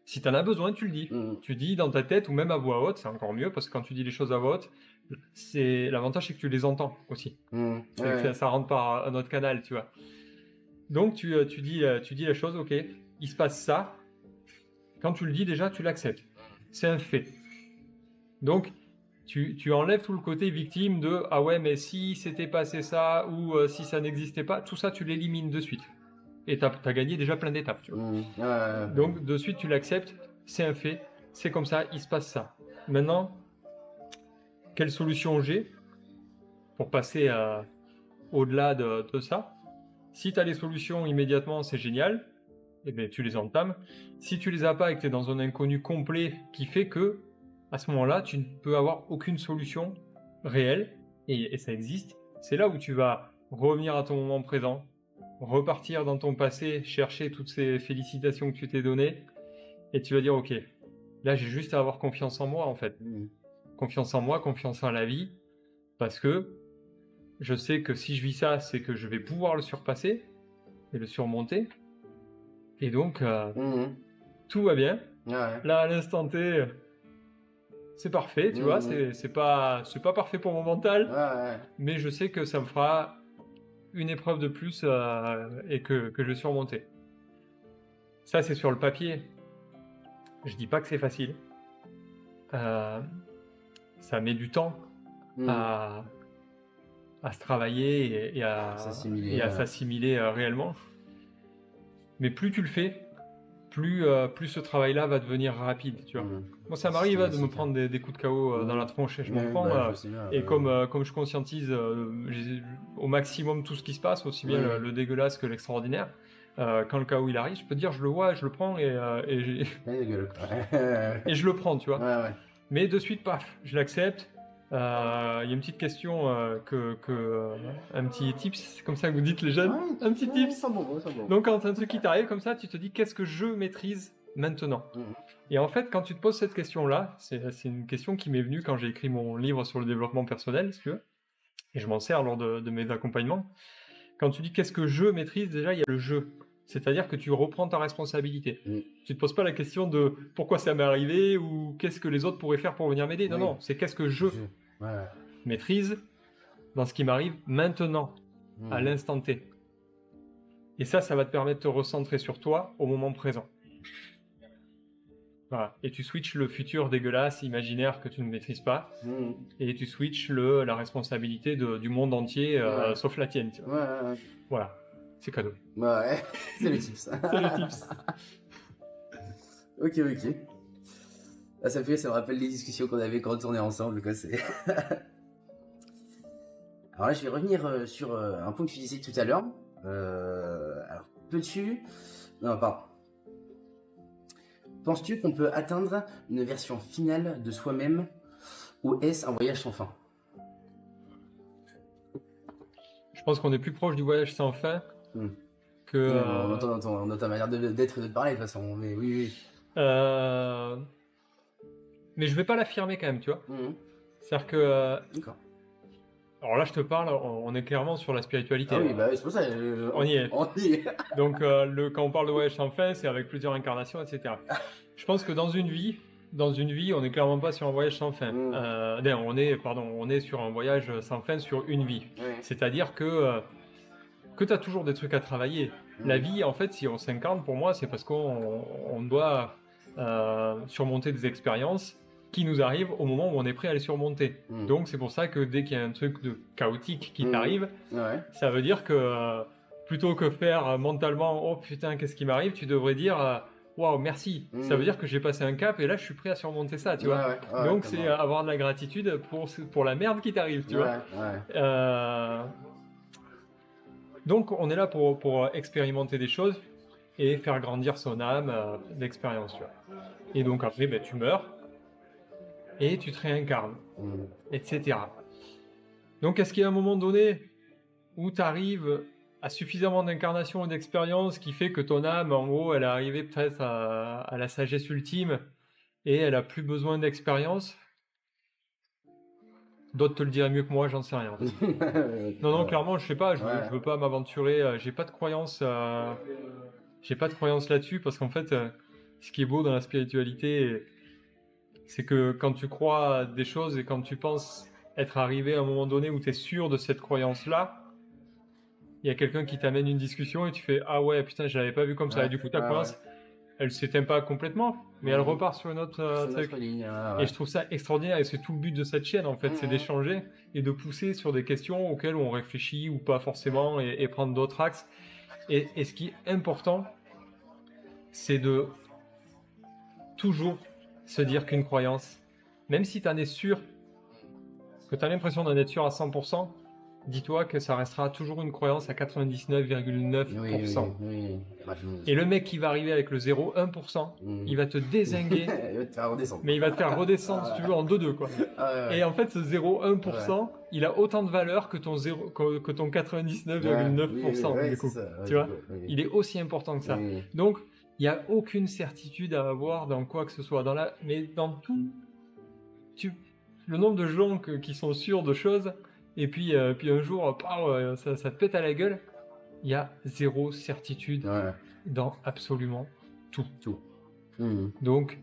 Si tu en as besoin, tu le dis. Mm. Tu dis dans ta tête ou même à voix haute, c'est encore mieux parce que quand tu dis les choses à voix haute, l'avantage c'est que tu les entends aussi. Mm. C'est Ouais, que ouais. ça rentre par un autre canal, tu vois. Donc tu dis la chose, ok, il se passe ça. Quand tu le dis déjà, tu l'acceptes. C'est un fait. Donc tu enlèves tout le côté victime de ah ouais, mais si c'était passé ça ou si ça n'existait pas, tout ça tu l'élimines de suite. Et t'as gagné déjà plein d'étapes, tu vois. Mm. Ouais, ouais. Donc de suite tu l'acceptes, c'est un fait, c'est comme ça, il se passe ça. Maintenant, quelle solution j'ai pour passer au-delà de ça? Si tu as les solutions immédiatement, c'est génial, et bien tu les entames. Si tu les as pas et que tu es dans un inconnu complet qui fait que, à ce moment-là, tu ne peux avoir aucune solution réelle, et ça existe, c'est là où tu vas revenir à ton moment présent, repartir dans ton passé, chercher toutes ces félicitations que tu t'es données, et tu vas dire, ok, là j'ai juste à avoir confiance en moi en fait. Mm. Confiance en moi, confiance en la vie, parce que je sais que si je vis ça, c'est que je vais pouvoir le surpasser et le surmonter. Et donc, Mm. tout va bien. Ouais. Là, à l'instant T, c'est parfait, tu vois, Mm. c'est pas parfait pour mon mental, Ouais, mais je sais que ça me fera une épreuve de plus et que je vais surmonter. Ça, c'est sur le papier. Je dis pas que c'est facile. Euh, ça met du temps ouais. à se travailler et S'assimiler. à s'assimiler réellement. Mais plus tu le fais, plus ce travail-là va devenir rapide, tu vois. Mm. Moi, ça m'arrive de me Systématique. prendre des coups de KO dans la tronche et je m'en Ouais, prends. bah, je sais bien. Et comme je conscientise au maximum tout ce qui se passe, aussi bien Ouais. le dégueulasse que l'extraordinaire, quand le KO il arrive, je peux te dire, je le vois, je le prends Ouais, dégueulasse, quoi. et je le prends, tu vois. Ouais, ouais. Mais de suite, paf, je l'accepte. Il y a une petite question, un petit tips, c'est comme ça que vous dites les jeunes, Ouais, un petit tips. c'est bon, c'est bon. Donc quand un truc qui t'arrive comme ça, tu te dis qu'est-ce que je maîtrise maintenant? Mm. Et en fait, quand tu te poses cette question-là, c'est une question qui m'est venue quand j'ai écrit mon livre sur le développement personnel, si tu veux, et je m'en sers lors de mes accompagnements. Quand tu dis qu'est-ce que je maîtrise, déjà il y a le je. C'est-à-dire que tu reprends ta responsabilité. Mm. Tu te poses pas la question de pourquoi ça m'est arrivé ou qu'est-ce que les autres pourraient faire pour venir m'aider. Non, Oui. non, c'est qu'est-ce que je Ouais. maîtrise dans ce qui m'arrive maintenant, à Mm. l'instant T. Et ça va te permettre de te recentrer sur toi au moment présent. Voilà. Et tu switches le futur dégueulasse, imaginaire que tu ne maîtrises pas, Mm. et tu switches la responsabilité du monde entier, Ouais. sauf la tienne. Tu vois. Ouais. Voilà, c'est cadeau. Ouais, c'est le tips. C'est le tips. Ok. Ah, ça me rappelle les discussions qu'on avait quand on est ensemble, quoi. Alors là, je vais revenir sur un point que tu disais tout à l'heure. Alors, peux-tu... Non, pardon. Penses-tu qu'on peut atteindre une version finale de soi-même ou est-ce un voyage sans fin? Je pense qu'on est plus proche du voyage sans fin que... Ouais, on entend ta manière d'être et de parler de toute façon, mais oui. Mais je vais pas l'affirmer quand même, tu vois. Mhm. C'est-à-dire que... D'accord. Alors là, je te parle, on est clairement sur la spiritualité. Ah oui, bah c'est pour ça. On y est. On y est. Donc, quand on parle de voyage sans fin, c'est avec plusieurs incarnations, etc. Je pense que dans une vie, on n'est clairement pas sur un voyage sans fin. Non, on est sur un voyage sans fin sur une vie. Ouais. C'est-à-dire que tu as toujours des trucs à travailler. La vie, en fait, si on s'incarne, pour moi, c'est parce qu'on doit surmonter des expériences qui nous arrivent au moment où on est prêt à les surmonter. Donc, c'est pour ça que dès qu'il y a un truc de chaotique qui t'arrive, ça veut dire que plutôt que faire mentalement « Oh putain, qu'est-ce qui m'arrive ?» tu devrais dire « Waouh, merci !» Ça veut dire que j'ai passé un cap et là, je suis prêt à surmonter ça, tu vois. Donc, c'est avoir de la gratitude pour la merde qui t'arrive, tu vois. Donc, on est là pour expérimenter des choses et faire grandir son âme d'expérience, tu vois. Et donc, après, ben, tu meurs et tu te réincarnes, etc. Donc, est-ce qu'il y a un moment donné où tu arrives à suffisamment d'incarnation et d'expérience qui fait que ton âme, en gros, elle est arrivée peut-être à la sagesse ultime et elle a plus besoin d'expérience. D'autres te le diraient mieux que moi, j'en sais rien. Non, non, clairement, je sais pas, je veux pas m'aventurer, j'ai pas de croyance là-dessus, parce qu'en fait, ce qui est beau dans la spiritualité, c'est que quand tu crois à des choses et quand tu penses être arrivé à un moment donné où tu es sûr de cette croyance-là, il y a quelqu'un qui t'amène une discussion et tu fais « Ah ouais, putain, je l'avais pas vu comme ça. » Et du coup, ta croyance, elle s'éteint pas complètement, mais elle repart sur une autre truc. ligne. Et je trouve ça extraordinaire, et c'est tout le but de cette chaîne, en fait, c'est d'échanger et de pousser sur des questions auxquelles on réfléchit ou pas forcément, et prendre d'autres axes. Et ce qui est important, c'est de toujours se dire qu'une croyance, même si tu en es sûr, que tu as l'impression d'en être sûr à 100%, dis-toi que ça restera toujours une croyance à 99,9%. Et le mec qui va arriver avec le 0,1%, il va te dézinguer, Il va te faire redescendre. mais il va te faire redescendre, si tu veux, en 2-2, quoi. Et en fait, ce 0,1%, il a autant de valeur que ton 99,9%, du coup. Tu vois, il est aussi important que ça. Donc, il n'y a aucune certitude à avoir dans quoi que ce soit. Mais dans tout, le nombre de gens qui sont sûrs de choses, et puis un jour, ça te pète à la gueule, il y a zéro certitude dans absolument tout. Donc,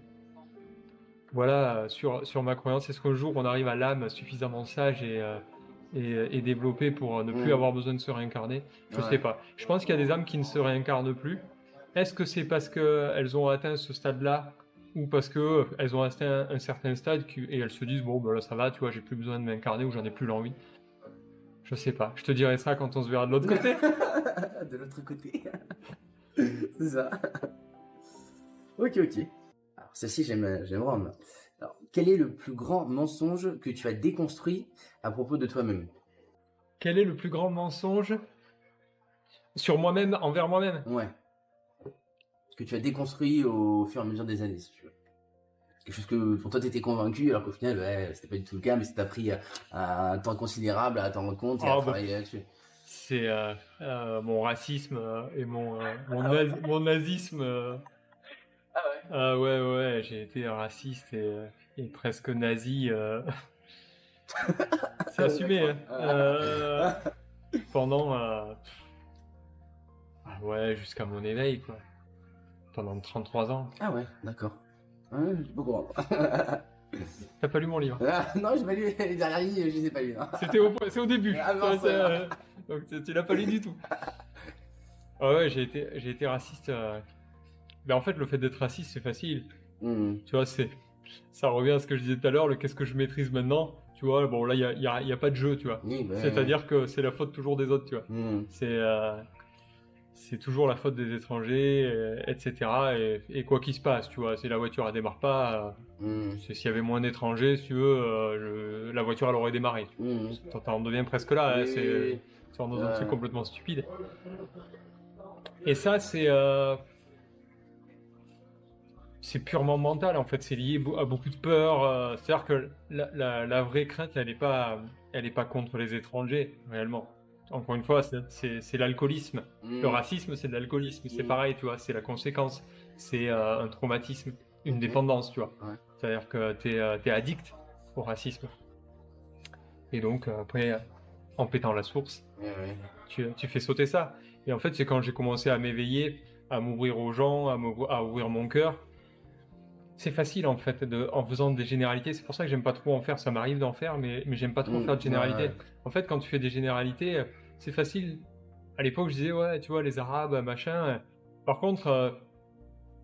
voilà, sur ma croyance, est-ce qu'un jour on arrive à l'âme suffisamment sage et développée pour ne plus avoir besoin de se réincarner? Je sais pas. Je pense qu'il y a des âmes qui ne se réincarnent plus. Est-ce que c'est parce qu'elles ont atteint ce stade-là, ou parce qu'elles ont atteint un certain stade et elles se disent « Bon, ben là ça va, tu vois, j'ai plus besoin de m'incarner ou j'en ai plus l'envie ». Je sais pas. Je te dirai ça quand on se verra de l'autre côté. De l'autre côté. C'est ça. Ok. Alors, ceci, j'aime vraiment. Alors, quel est le plus grand mensonge que tu as déconstruit à propos de toi-même? Quel est le plus grand mensonge sur moi-même, envers moi-même? Ouais. Que tu as déconstruit au fur et à mesure des années, si tu veux. Quelque chose que pour toi tu étais convaincu, alors qu'au final, c'était pas du tout le cas, mais ça t'a pris un temps considérable à t'en rendre compte et à travailler là-dessus. C'est mon racisme et mon nazisme. Ah ouais, j'ai été raciste et presque nazi. C'est assumé, hein. Pendant jusqu'à mon éveil, quoi. Pendant 33 ans. Ah ouais, d'accord. Ouais, je peux comprendre. T'as pas lu mon livre? Non, j'ai pas lu les dernières lignes, je les ai pas lues. C'est au début. Donc tu l'as pas lu du tout. Ouais, j'ai été raciste. Mais en fait, le fait d'être raciste, c'est facile. Tu vois, ça revient à ce que je disais tout à l'heure, qu'est-ce que je maîtrise maintenant. Tu vois, bon là, il y a pas de jeu, tu vois. C'est-à-dire que c'est la faute toujours des autres, tu vois. C'est toujours la faute des étrangers, etc. Et quoi qu'il se passe, tu vois, si la voiture elle démarre pas, s'il y avait moins d'étrangers, si tu veux, la voiture elle aurait démarré. T'en deviens presque là, hein, c'est dans un truc complètement stupide. Et ça, c'est purement mental, en fait, c'est lié à beaucoup de peur. C'est-à-dire que la vraie crainte, elle est pas contre les étrangers, réellement. Encore une fois, c'est l'alcoolisme. Le racisme, c'est de l'alcoolisme. C'est pareil, tu vois, c'est la conséquence. C'est un traumatisme, une dépendance, tu vois. C'est-à-dire que t'es addict au racisme. Et donc, après, en pétant la source, tu fais sauter ça. Et en fait, c'est quand j'ai commencé à m'éveiller, à m'ouvrir aux gens, à ouvrir mon cœur. C'est facile, en fait, en faisant des généralités. C'est pour ça que j'aime pas trop en faire. Ça m'arrive d'en faire, mais j'aime pas trop faire de généralités. En fait, quand tu fais des généralités, c'est facile. À l'époque, je disais, ouais, tu vois, les Arabes, machin. Par contre,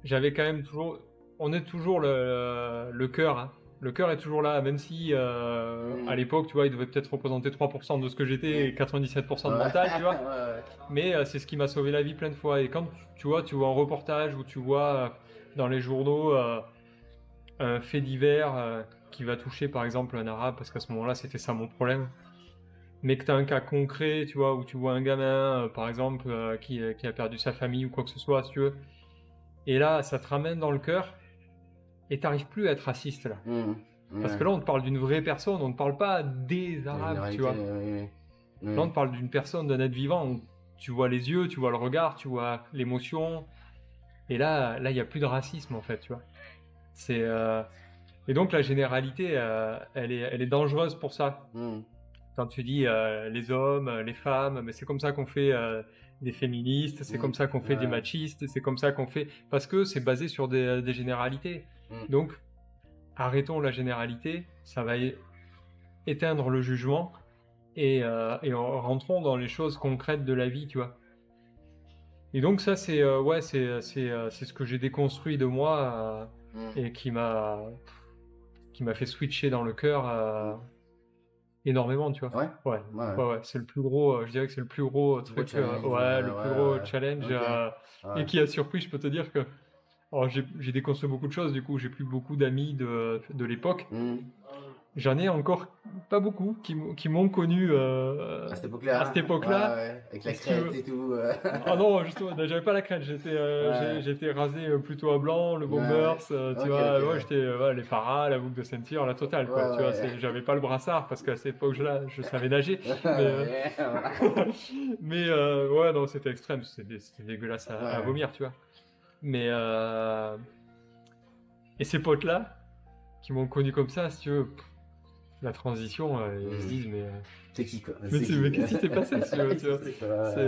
j'avais quand même toujours... On est toujours le cœur, hein. Le cœur est toujours là, même si à l'époque, tu vois, il devait peut-être représenter 3% de ce que j'étais et 97% de mental, tu vois. Mais c'est ce qui m'a sauvé la vie plein de fois. Et quand tu vois un reportage où tu vois dans les journaux un fait divers qui va toucher par exemple un arabe, parce qu'à ce moment-là, c'était ça mon problème. Mais que tu as un cas concret, tu vois, où tu vois un gamin, par exemple, qui a perdu sa famille ou quoi que ce soit, si tu veux. Et là, ça te ramène dans le cœur. Et t'arrives plus à être raciste là. Parce que là, on te parle d'une vraie personne, on ne parle pas des Arabes, tu vois. Là, on te parle d'une personne, d'un être vivant, où tu vois les yeux, tu vois le regard, tu vois l'émotion. Et là, il n'y a plus de racisme en fait, tu vois. C'est, et donc la généralité, elle est dangereuse pour ça. Mmh. Quand tu dis les hommes, les femmes, mais c'est comme ça qu'on fait des féministes, c'est comme ça qu'on fait des Ouais. machistes, c'est comme ça qu'on fait... Parce que c'est basé sur des généralités. Mmh. Donc, arrêtons la généralité, ça va éteindre le jugement et rentrons dans les choses concrètes de la vie, tu vois. Et donc ça, c'est ouais, c'est ce que j'ai déconstruit de moi Mmh. et qui m'a fait switcher dans le cœur énormément, tu vois. Ouais. Ouais, Ouais, ouais. ouais, ouais, c'est le plus gros, je dirais que c'est le plus gros Gros truc, challenge, ouais, le plus ouais, gros ouais. challenge Ok. et Ouais. qui a surpris, je peux te dire que... Alors j'ai déconstruit beaucoup de choses, du coup, j'ai plus beaucoup d'amis de l'époque. Mmh. J'en ai encore pas beaucoup qui m'ont connu À cette à cette époque-là, époque-là. ouais, ouais, avec la Si tu crête veux. et tout. Ah non, justement, j'avais pas la crête, Ouais, j'étais rasé plutôt à blanc, le ouais, ouais. bombers, tu Ok, ok, vois, ouais, ouais. j'étais ouais, les paras, la boucle de ceinture, la totale, Ouais, quoi, tu vois, ouais. j'avais pas le brassard parce qu'à cette époque-là, je savais nager, mais, Ouais, mais ouais, non, c'était extrême, c'était dégueulasse à ouais. vomir, tu vois. Mais, et ces potes-là, qui m'ont connu comme ça, si tu veux, la transition, ils se Mmh. disent, C'est qui, quoi? mais C'est qui? qu'est-ce qui s'est passé, si tu veux, tu vois. C'est quoi? C'est,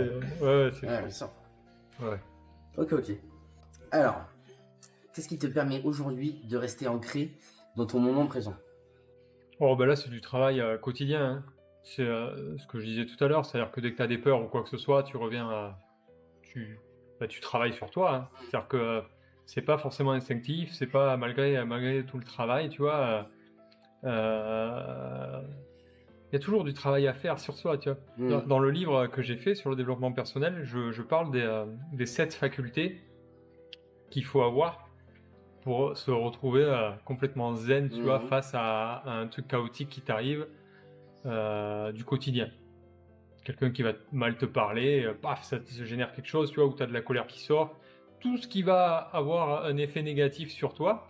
ouais, c'est Ouais, fou. bien sûr. Ouais. Ok, ok. Alors, qu'est-ce qui te permet aujourd'hui de rester ancré dans ton moment présent? Oh, bah là, c'est du travail quotidien, hein. C'est ce que je disais tout à l'heure, c'est-à-dire que dès que tu as des peurs ou quoi que ce soit, tu reviens à... tu travailles sur toi, hein. C'est-à-dire que c'est pas forcément instinctif, c'est pas malgré tout le travail, tu vois. Il y a toujours du travail à faire sur soi, tu vois. Mmh. Dans le livre que j'ai fait sur le développement personnel, je parle des 7 facultés qu'il faut avoir pour se retrouver complètement zen, tu vois, Mmh. face à un truc chaotique qui t'arrive du quotidien. Quelqu'un qui va mal te parler, paf, ça te génère quelque chose, tu vois, où tu as de la colère qui sort. Tout ce qui va avoir un effet négatif sur toi,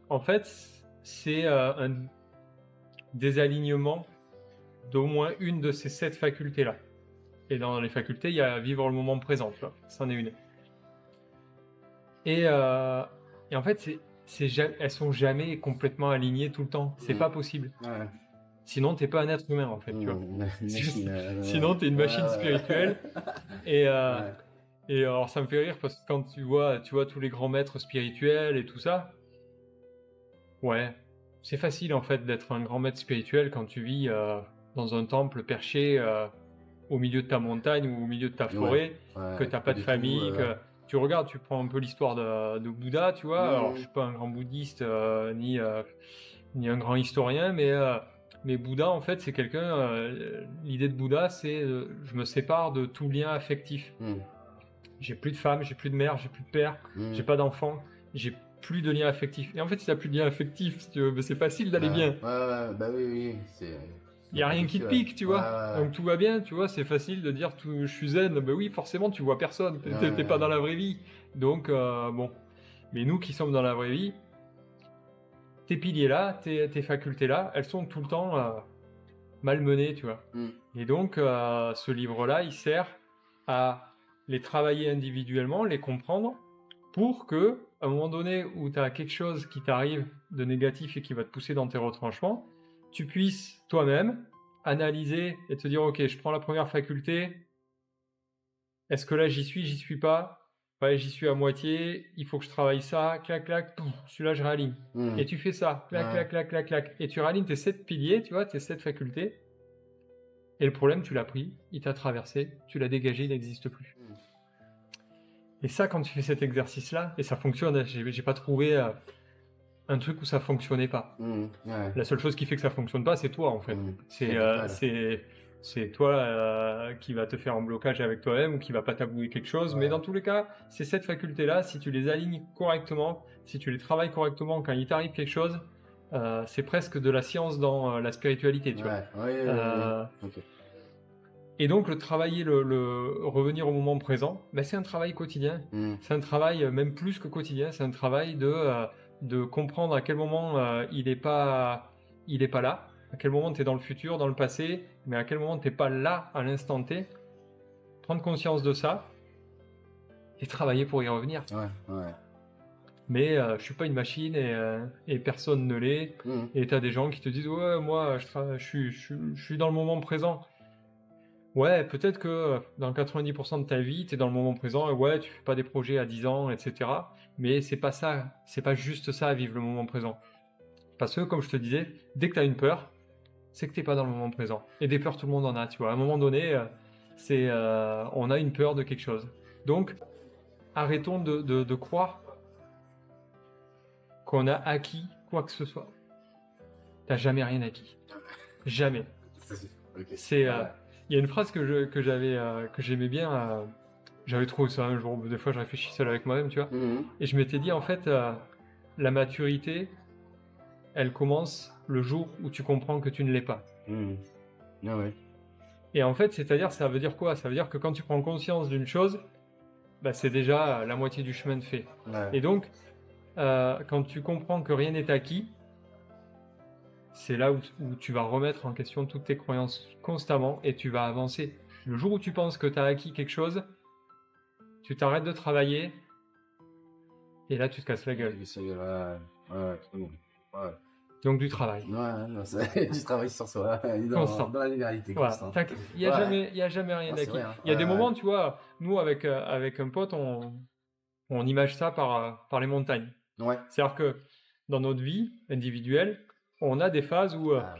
en fait, c'est un désalignement d'au moins une de ces 7 facultés-là. Et dans les facultés, il y a vivre le moment présent, tu vois, c'en est une. Et, en fait, elles sont jamais complètement alignées tout le temps. C'est Mmh. pas possible. Ouais. Sinon, t'es pas un être humain, en fait, tu vois. Mmh. Une machine. Sinon, t'es une Ouais, machine spirituelle. Et, ouais. et alors, ça me fait rire parce que quand tu vois tous les grands maîtres spirituels et tout ça, ouais, c'est facile, en fait, d'être un grand maître spirituel quand tu vis dans un temple perché au milieu de ta montagne ou au milieu de ta Ouais. Ouais. forêt, que Ouais. t'as Pas pas de du tout. famille, que tu regardes, tu prends un peu l'histoire de Bouddha, tu vois. Alors, je Mmh. suis pas un grand bouddhiste ni un grand historien, mais Bouddha, en fait, c'est quelqu'un. L'idée de Bouddha, c'est je me sépare de tout lien affectif. Mmh. J'ai plus de femme, j'ai plus de mère, j'ai plus de père, j'ai Mmh. pas d'enfant, j'ai plus de lien affectif. Et en fait, si t'as plus de lien affectif, si tu veux, c'est facile d'aller Ouais. bien. Ouais, ouais, bah oui, oui, c'est Il y a pas rien qui dessus, te ouais. pique, tu Ouais, vois. ouais, Donc tout va bien, tu vois. C'est facile de dire je suis zen. Ben oui, forcément, tu vois personne. ouais. T'es pas dans Ouais. la vraie vie. Donc bon. Mais nous qui sommes dans la vraie vie, tes piliers là, tes facultés là, elles sont tout le temps malmenées, tu vois. Mmh. Et donc ce livre-là, il sert à les travailler individuellement, les comprendre, pour que, à un moment donné où tu as quelque chose qui t'arrive de négatif et qui va te pousser dans tes retranchements, tu puisses toi-même analyser et te dire ok, je prends la première faculté, est-ce que là j'y suis pas, ouais, j'y suis à moitié, il faut que je travaille ça, clac clac, pouf, celui-là je réaligne. Mmh. Et tu fais ça, clac Ouais. clac clac clac clac, et tu réalignes tes 7 piliers, tu vois, tes 7 facultés, et le problème tu l'as pris, il t'a traversé, tu l'as dégagé, il n'existe plus. Mmh. Et ça, quand tu fais cet exercice-là, et ça fonctionne, j'ai pas trouvé un truc où ça fonctionnait pas. Mmh. Ouais. La seule chose qui fait que ça fonctionne pas, c'est toi, en fait. Mmh. C'est c'est toi qui va te faire un blocage avec toi-même ou qui va pas t'avouer quelque chose. Mais Ouais. dans tous les cas, ces 7 facultés-là, si tu les alignes correctement, si tu les travailles correctement, quand il t'arrive quelque chose, c'est presque de la science dans la spiritualité, tu vois. Ouais. Ouais, ouais, ouais. Ok. Et donc, le travailler, le revenir au moment présent, ben, c'est un travail quotidien. Mmh. C'est un travail même plus que quotidien. C'est un travail de comprendre à quel moment il est pas là, à quel moment tu es dans le futur, dans le passé, mais à quel moment tu n'es pas là à l'instant T. Prendre conscience de ça et travailler pour y revenir. Ouais. Ouais. mais je suis pas une machine et personne ne l'est. Mhm. Et tu as des gens qui te disent ouais, moi je suis dans le moment présent. Ouais, peut-être que dans 90% de ta vie, tu es dans le moment présent et ouais, tu fais pas des projets à 10 ans, etc. Mais c'est pas ça, c'est pas juste ça, vivre le moment présent. Parce que, comme je te disais, dès que tu as une peur, c'est que t'es pas dans le moment présent. Et des peurs, tout le monde en a, tu vois. À un moment donné, on a une peur de quelque chose. Donc, arrêtons de croire qu'on a acquis quoi que ce soit. T'as jamais rien acquis. Jamais. Ok. C'est, Ouais. il y a une phrase que j'aimais bien. J'avais trouvé ça un jour. Des fois, je réfléchis seul avec moi-même, tu vois. Mhm. Et je m'étais dit, en fait, la maturité, elle commence le jour où tu comprends que tu ne l'es pas. Mhm. Ah ouais. Et en fait, c'est-à-dire, ça veut dire quoi? Ça veut dire que quand tu prends conscience d'une chose, bah, c'est déjà la moitié du chemin de fait. Ouais. Et donc, quand tu comprends que rien n'est acquis, c'est là où tu vas remettre en question toutes tes croyances constamment et tu vas avancer. Le jour où tu penses que tu as acquis quelque chose, tu t'arrêtes de travailler et là, tu te casses la gueule. Ouais. Ouais. Ouais. Donc, du travail. Ouais, non, c'est du travail sur soi, Constant. dans la linéarité Voilà. constant. Il n'y a, Ouais, y a jamais rien non, c'est d'acquis. vrai, hein. Il y a des Ouais, moments, tu vois, nous, avec un pote, on image ça par les montagnes. ouais. C'est-à-dire que dans notre vie individuelle, on a des phases Ah,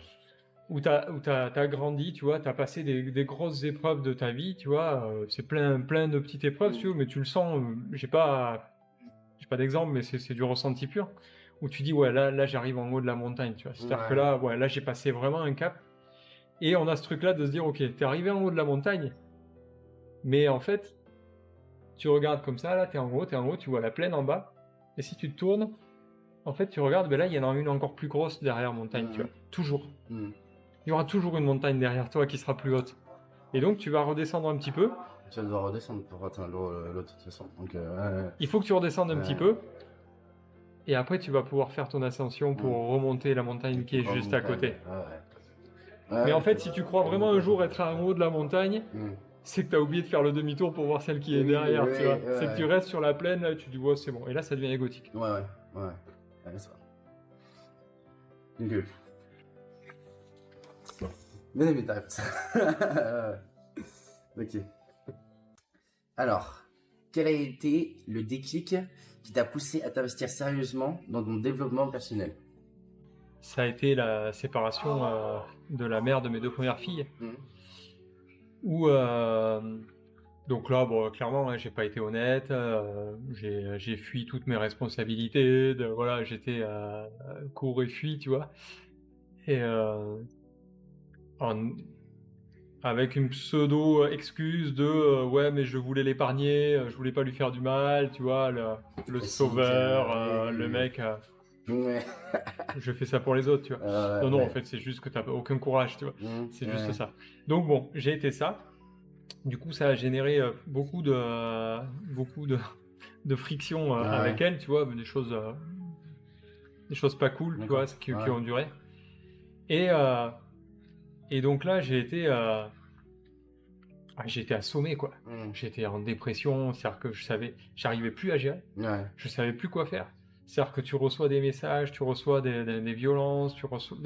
où t'as grandi, tu vois, tu as passé des grosses épreuves de ta vie, tu vois, c'est plein de petites épreuves, si tu veux, mais tu le sens, j'ai pas d'exemple, mais c'est du ressenti pur, où tu dis, ouais, là j'arrive en haut de la montagne, tu vois. C'est-à-dire que ouais. là, ouais, là j'ai passé vraiment un cap, et on a ce truc-là de se dire, ok, t'es arrivé en haut de la montagne, mais en fait, tu regardes comme ça, là, t'es en haut, tu vois la plaine en bas, et si tu te tournes, en fait, tu regardes, ben là, il y en a une encore plus grosse derrière montagne, tu Mhm. vois. Toujours. Mhm. Il y aura toujours une montagne derrière toi qui sera plus haute. Et donc, tu vas redescendre un petit peu. Tu vas devoir redescendre pour atteindre l'autre de toute façon. Donc, ouais, Il faut que tu redescendes un petit ouais. peu. Et après, tu vas pouvoir faire ton ascension pour Mhm. remonter la Les montagne qui plus est grandes juste à montagnes. côté. Ouais, Mais en ouais, fait, si tu crois vraiment un jour être en haut de la montagne, Mhm. c'est que tu as oublié de faire le demi-tour pour voir celle qui Et est oui, derrière, tu vois. ouais, C'est que tu ouais. restes sur la plaine, là, tu dis, ouais, c'est bon. Et là, ça devient égotique. Ouais, ouais, ouais. Ouais, c'est vrai. Donc, bien aimé ta réponse. Ok. Alors, quel a été le déclic qui t'a poussé à t'investir sérieusement dans ton développement personnel? Ça a été la séparation de la mère de mes deux premières filles. Mhm. Où, donc là, bon, clairement, hein, j'ai pas été honnête. J'ai fui toutes mes responsabilités. Voilà, j'étais cours et fuis, tu vois. Et en- avec une pseudo excuse de ouais, mais je voulais l'épargner, je voulais pas lui faire du mal, tu vois, le Classique, sauveur, le oui, mec, oui, oui. Ouais. je fais ça pour les autres, tu vois. Non, non, en Ouais. fait, c'est juste que t'as aucun courage, tu vois. C'est juste Ouais. ça. Donc bon, j'ai été ça. Du coup, ça a généré beaucoup de friction Ouais. avec elle, tu vois, des choses pas cool, tu vois, D'accord. qui ont duré. Et, euh, et donc là, j'ai été assommé, quoi. Mhm. J'étais en dépression, c'est-à-dire que j'arrivais plus à gérer, Ouais. je savais plus quoi faire. C'est-à-dire que tu reçois des messages, tu reçois des violences, tu reçois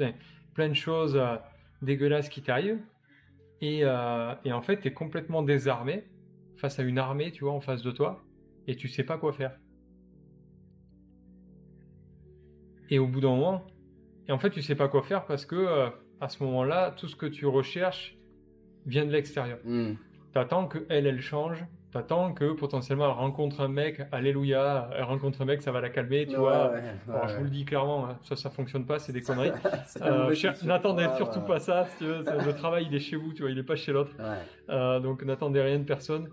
plein de choses dégueulasses qui t'arrivent. Et en fait, tu es complètement désarmé face à une armée, tu vois, en face de toi, et tu sais pas quoi faire. Et au bout d'un moment, et en fait, tu sais pas quoi faire parce que à ce moment-là, tout ce que tu recherches vient de l'extérieur. Mhm. T'attends que elle change. T'attends que potentiellement elle rencontre un mec, alléluia, elle rencontre un mec, ça va la calmer, Ouais, tu vois. ouais, Alors je vous ouais. le dis clairement, hein, ça fonctionne pas, c'est des conneries. C'est la mauvaise solution. N'attendez Ouais, surtout pas ça, si tu veux, le travail il est chez vous, tu vois, il est pas chez l'autre. ouais. Donc n'attendez rien de personne.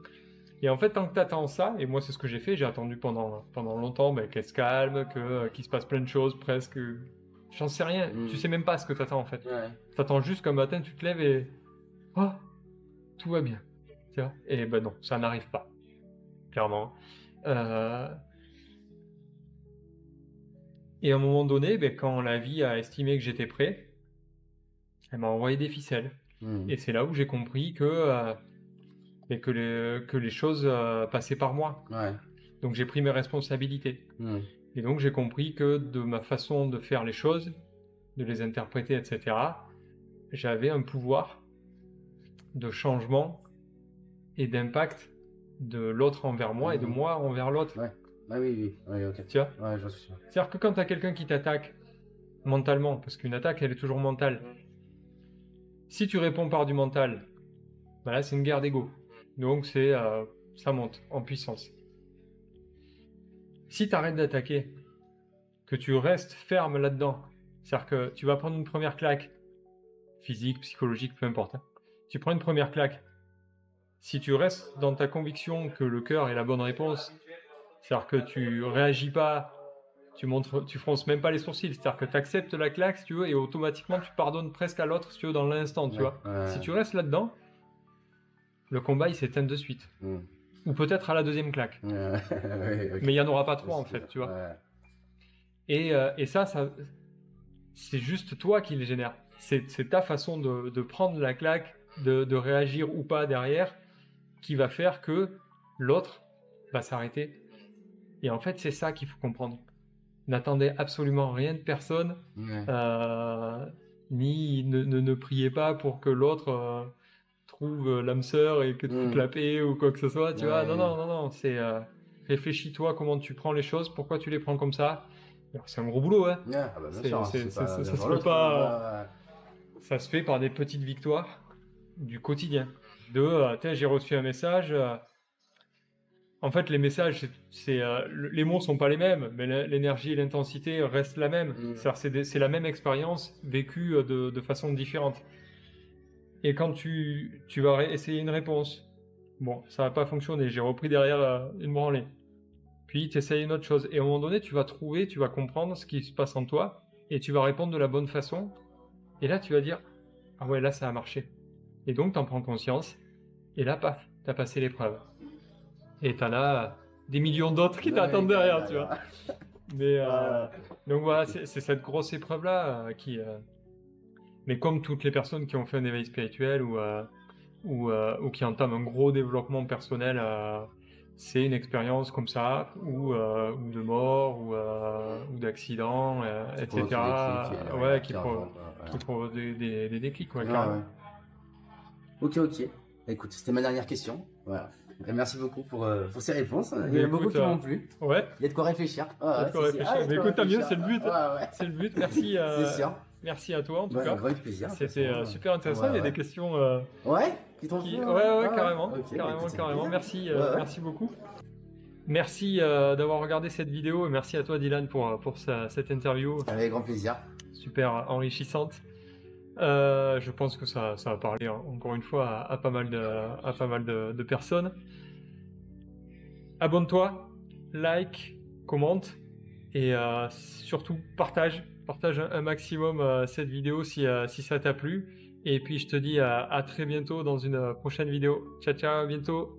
Et en fait, tant que t'attends ça, et moi c'est ce que j'ai fait, j'ai attendu pendant longtemps qu'elle se calme, qu'il se passe plein de choses presque. J'en sais rien, tu Mhm. sais même pas ce que t'attends en fait. Ouais. T'attends juste qu'un matin tu te lèves et. Oh, tout va bien. Tu vois. Et ben non, ça n'arrive pas, clairement. Euh, et à un moment donné, ben, quand la vie a estimé que j'étais prêt, elle m'a envoyé des ficelles. Mhm. Et c'est là où j'ai compris que les choses passaient par moi. Ouais. Donc j'ai pris mes responsabilités. Mhm. Et donc j'ai compris que de ma façon de faire les choses, de les interpréter, etc., j'avais un pouvoir de changement et d'impact de l'autre envers moi et de moi envers l'autre. Ouais. Ah oui, ok. Tu vois? Ouais, j'en suis sûr. C'est-à-dire que quand tu as quelqu'un qui t'attaque mentalement, parce qu'une attaque, elle est toujours mentale, si tu réponds par du mental, bah là, c'est une guerre d'ego. Donc, ça monte en puissance. Si tu arrêtes d'attaquer, que tu restes ferme là-dedans, c'est-à-dire que tu vas prendre une première claque, physique, psychologique, peu importe. Hein. Tu prends une première claque. Si tu restes dans ta conviction que le cœur est la bonne réponse, c'est-à-dire que tu réagis pas, tu fronces même pas les sourcils, c'est-à-dire que tu acceptes la claque, si tu veux, et automatiquement tu pardonnes presque à l'autre, si tu veux, dans l'instant, tu vois. Si tu restes là-dedans, le combat il s'éteint de suite. Ou peut-être à la deuxième claque. Okay. Mais il n'y en aura pas trois en fait, tu vois. Et ça, c'est juste toi qui les génère. C'est ta façon de prendre la claque, de réagir ou pas derrière, qui va faire que l'autre va s'arrêter. Et en fait, c'est ça qu'il faut comprendre. N'attendez absolument rien de personne, ni ne priez pas pour que l'autre trouve l'âme sœur et que tu foutes la paix ou quoi que ce soit, tu vois. Non, c'est réfléchis-toi comment tu prends les choses, pourquoi tu les prends comme ça. Alors, c'est un gros boulot, hein. Bien sûr, ça se fait pas. Ça se fait par des petites victoires du quotidien. J'ai reçu un message. En fait, les messages, les mots sont pas les mêmes, mais l'énergie et l'intensité restent la même. C'est la même expérience vécue de façon différente. Et quand tu vas essayer une réponse, bon, ça va pas fonctionner, j'ai repris derrière une branlée. Puis tu essayes une autre chose. Et à un moment donné, tu vas comprendre ce qui se passe en toi, et tu vas répondre de la bonne façon. Et là, tu vas dire, ah ouais, là, ça a marché. Et donc, tu en prends conscience, et là, paf, tu as passé l'épreuve. Et t'en as des millions d'autres qui t'attendent derrière, tu vois. Mais donc voilà, c'est cette grosse épreuve-là mais comme toutes les personnes qui ont fait un éveil spirituel ou qui entament un gros développement personnel, c'est une expérience comme ça, ou de mort, ou d'accident, etc. Qui provoque des déclics, ouais, carrément. Ok. Écoute, c'était ma dernière question. Voilà. Et merci beaucoup pour ces réponses. Il y en a beaucoup qui m'ont plu. Ouais. Il y a de quoi réfléchir. Mais écoute, tant mieux, c'est le but. C'est le but. Merci. C'est sûr. Merci à toi en tout cas. Avec plaisir. C'était super intéressant. Il y a des questions. Qui t'ont plu. Carrément. Carrément. Merci. Merci beaucoup. Merci d'avoir regardé cette vidéo et merci à toi Dylan pour cette interview. Avec grand plaisir. Super enrichissante. Je pense que ça va parler encore une fois à pas mal de personnes. Abonne-toi, like, commente et surtout partage un maximum cette vidéo si ça t'a plu. Et puis je te dis à très bientôt dans une prochaine vidéo. Ciao, à bientôt.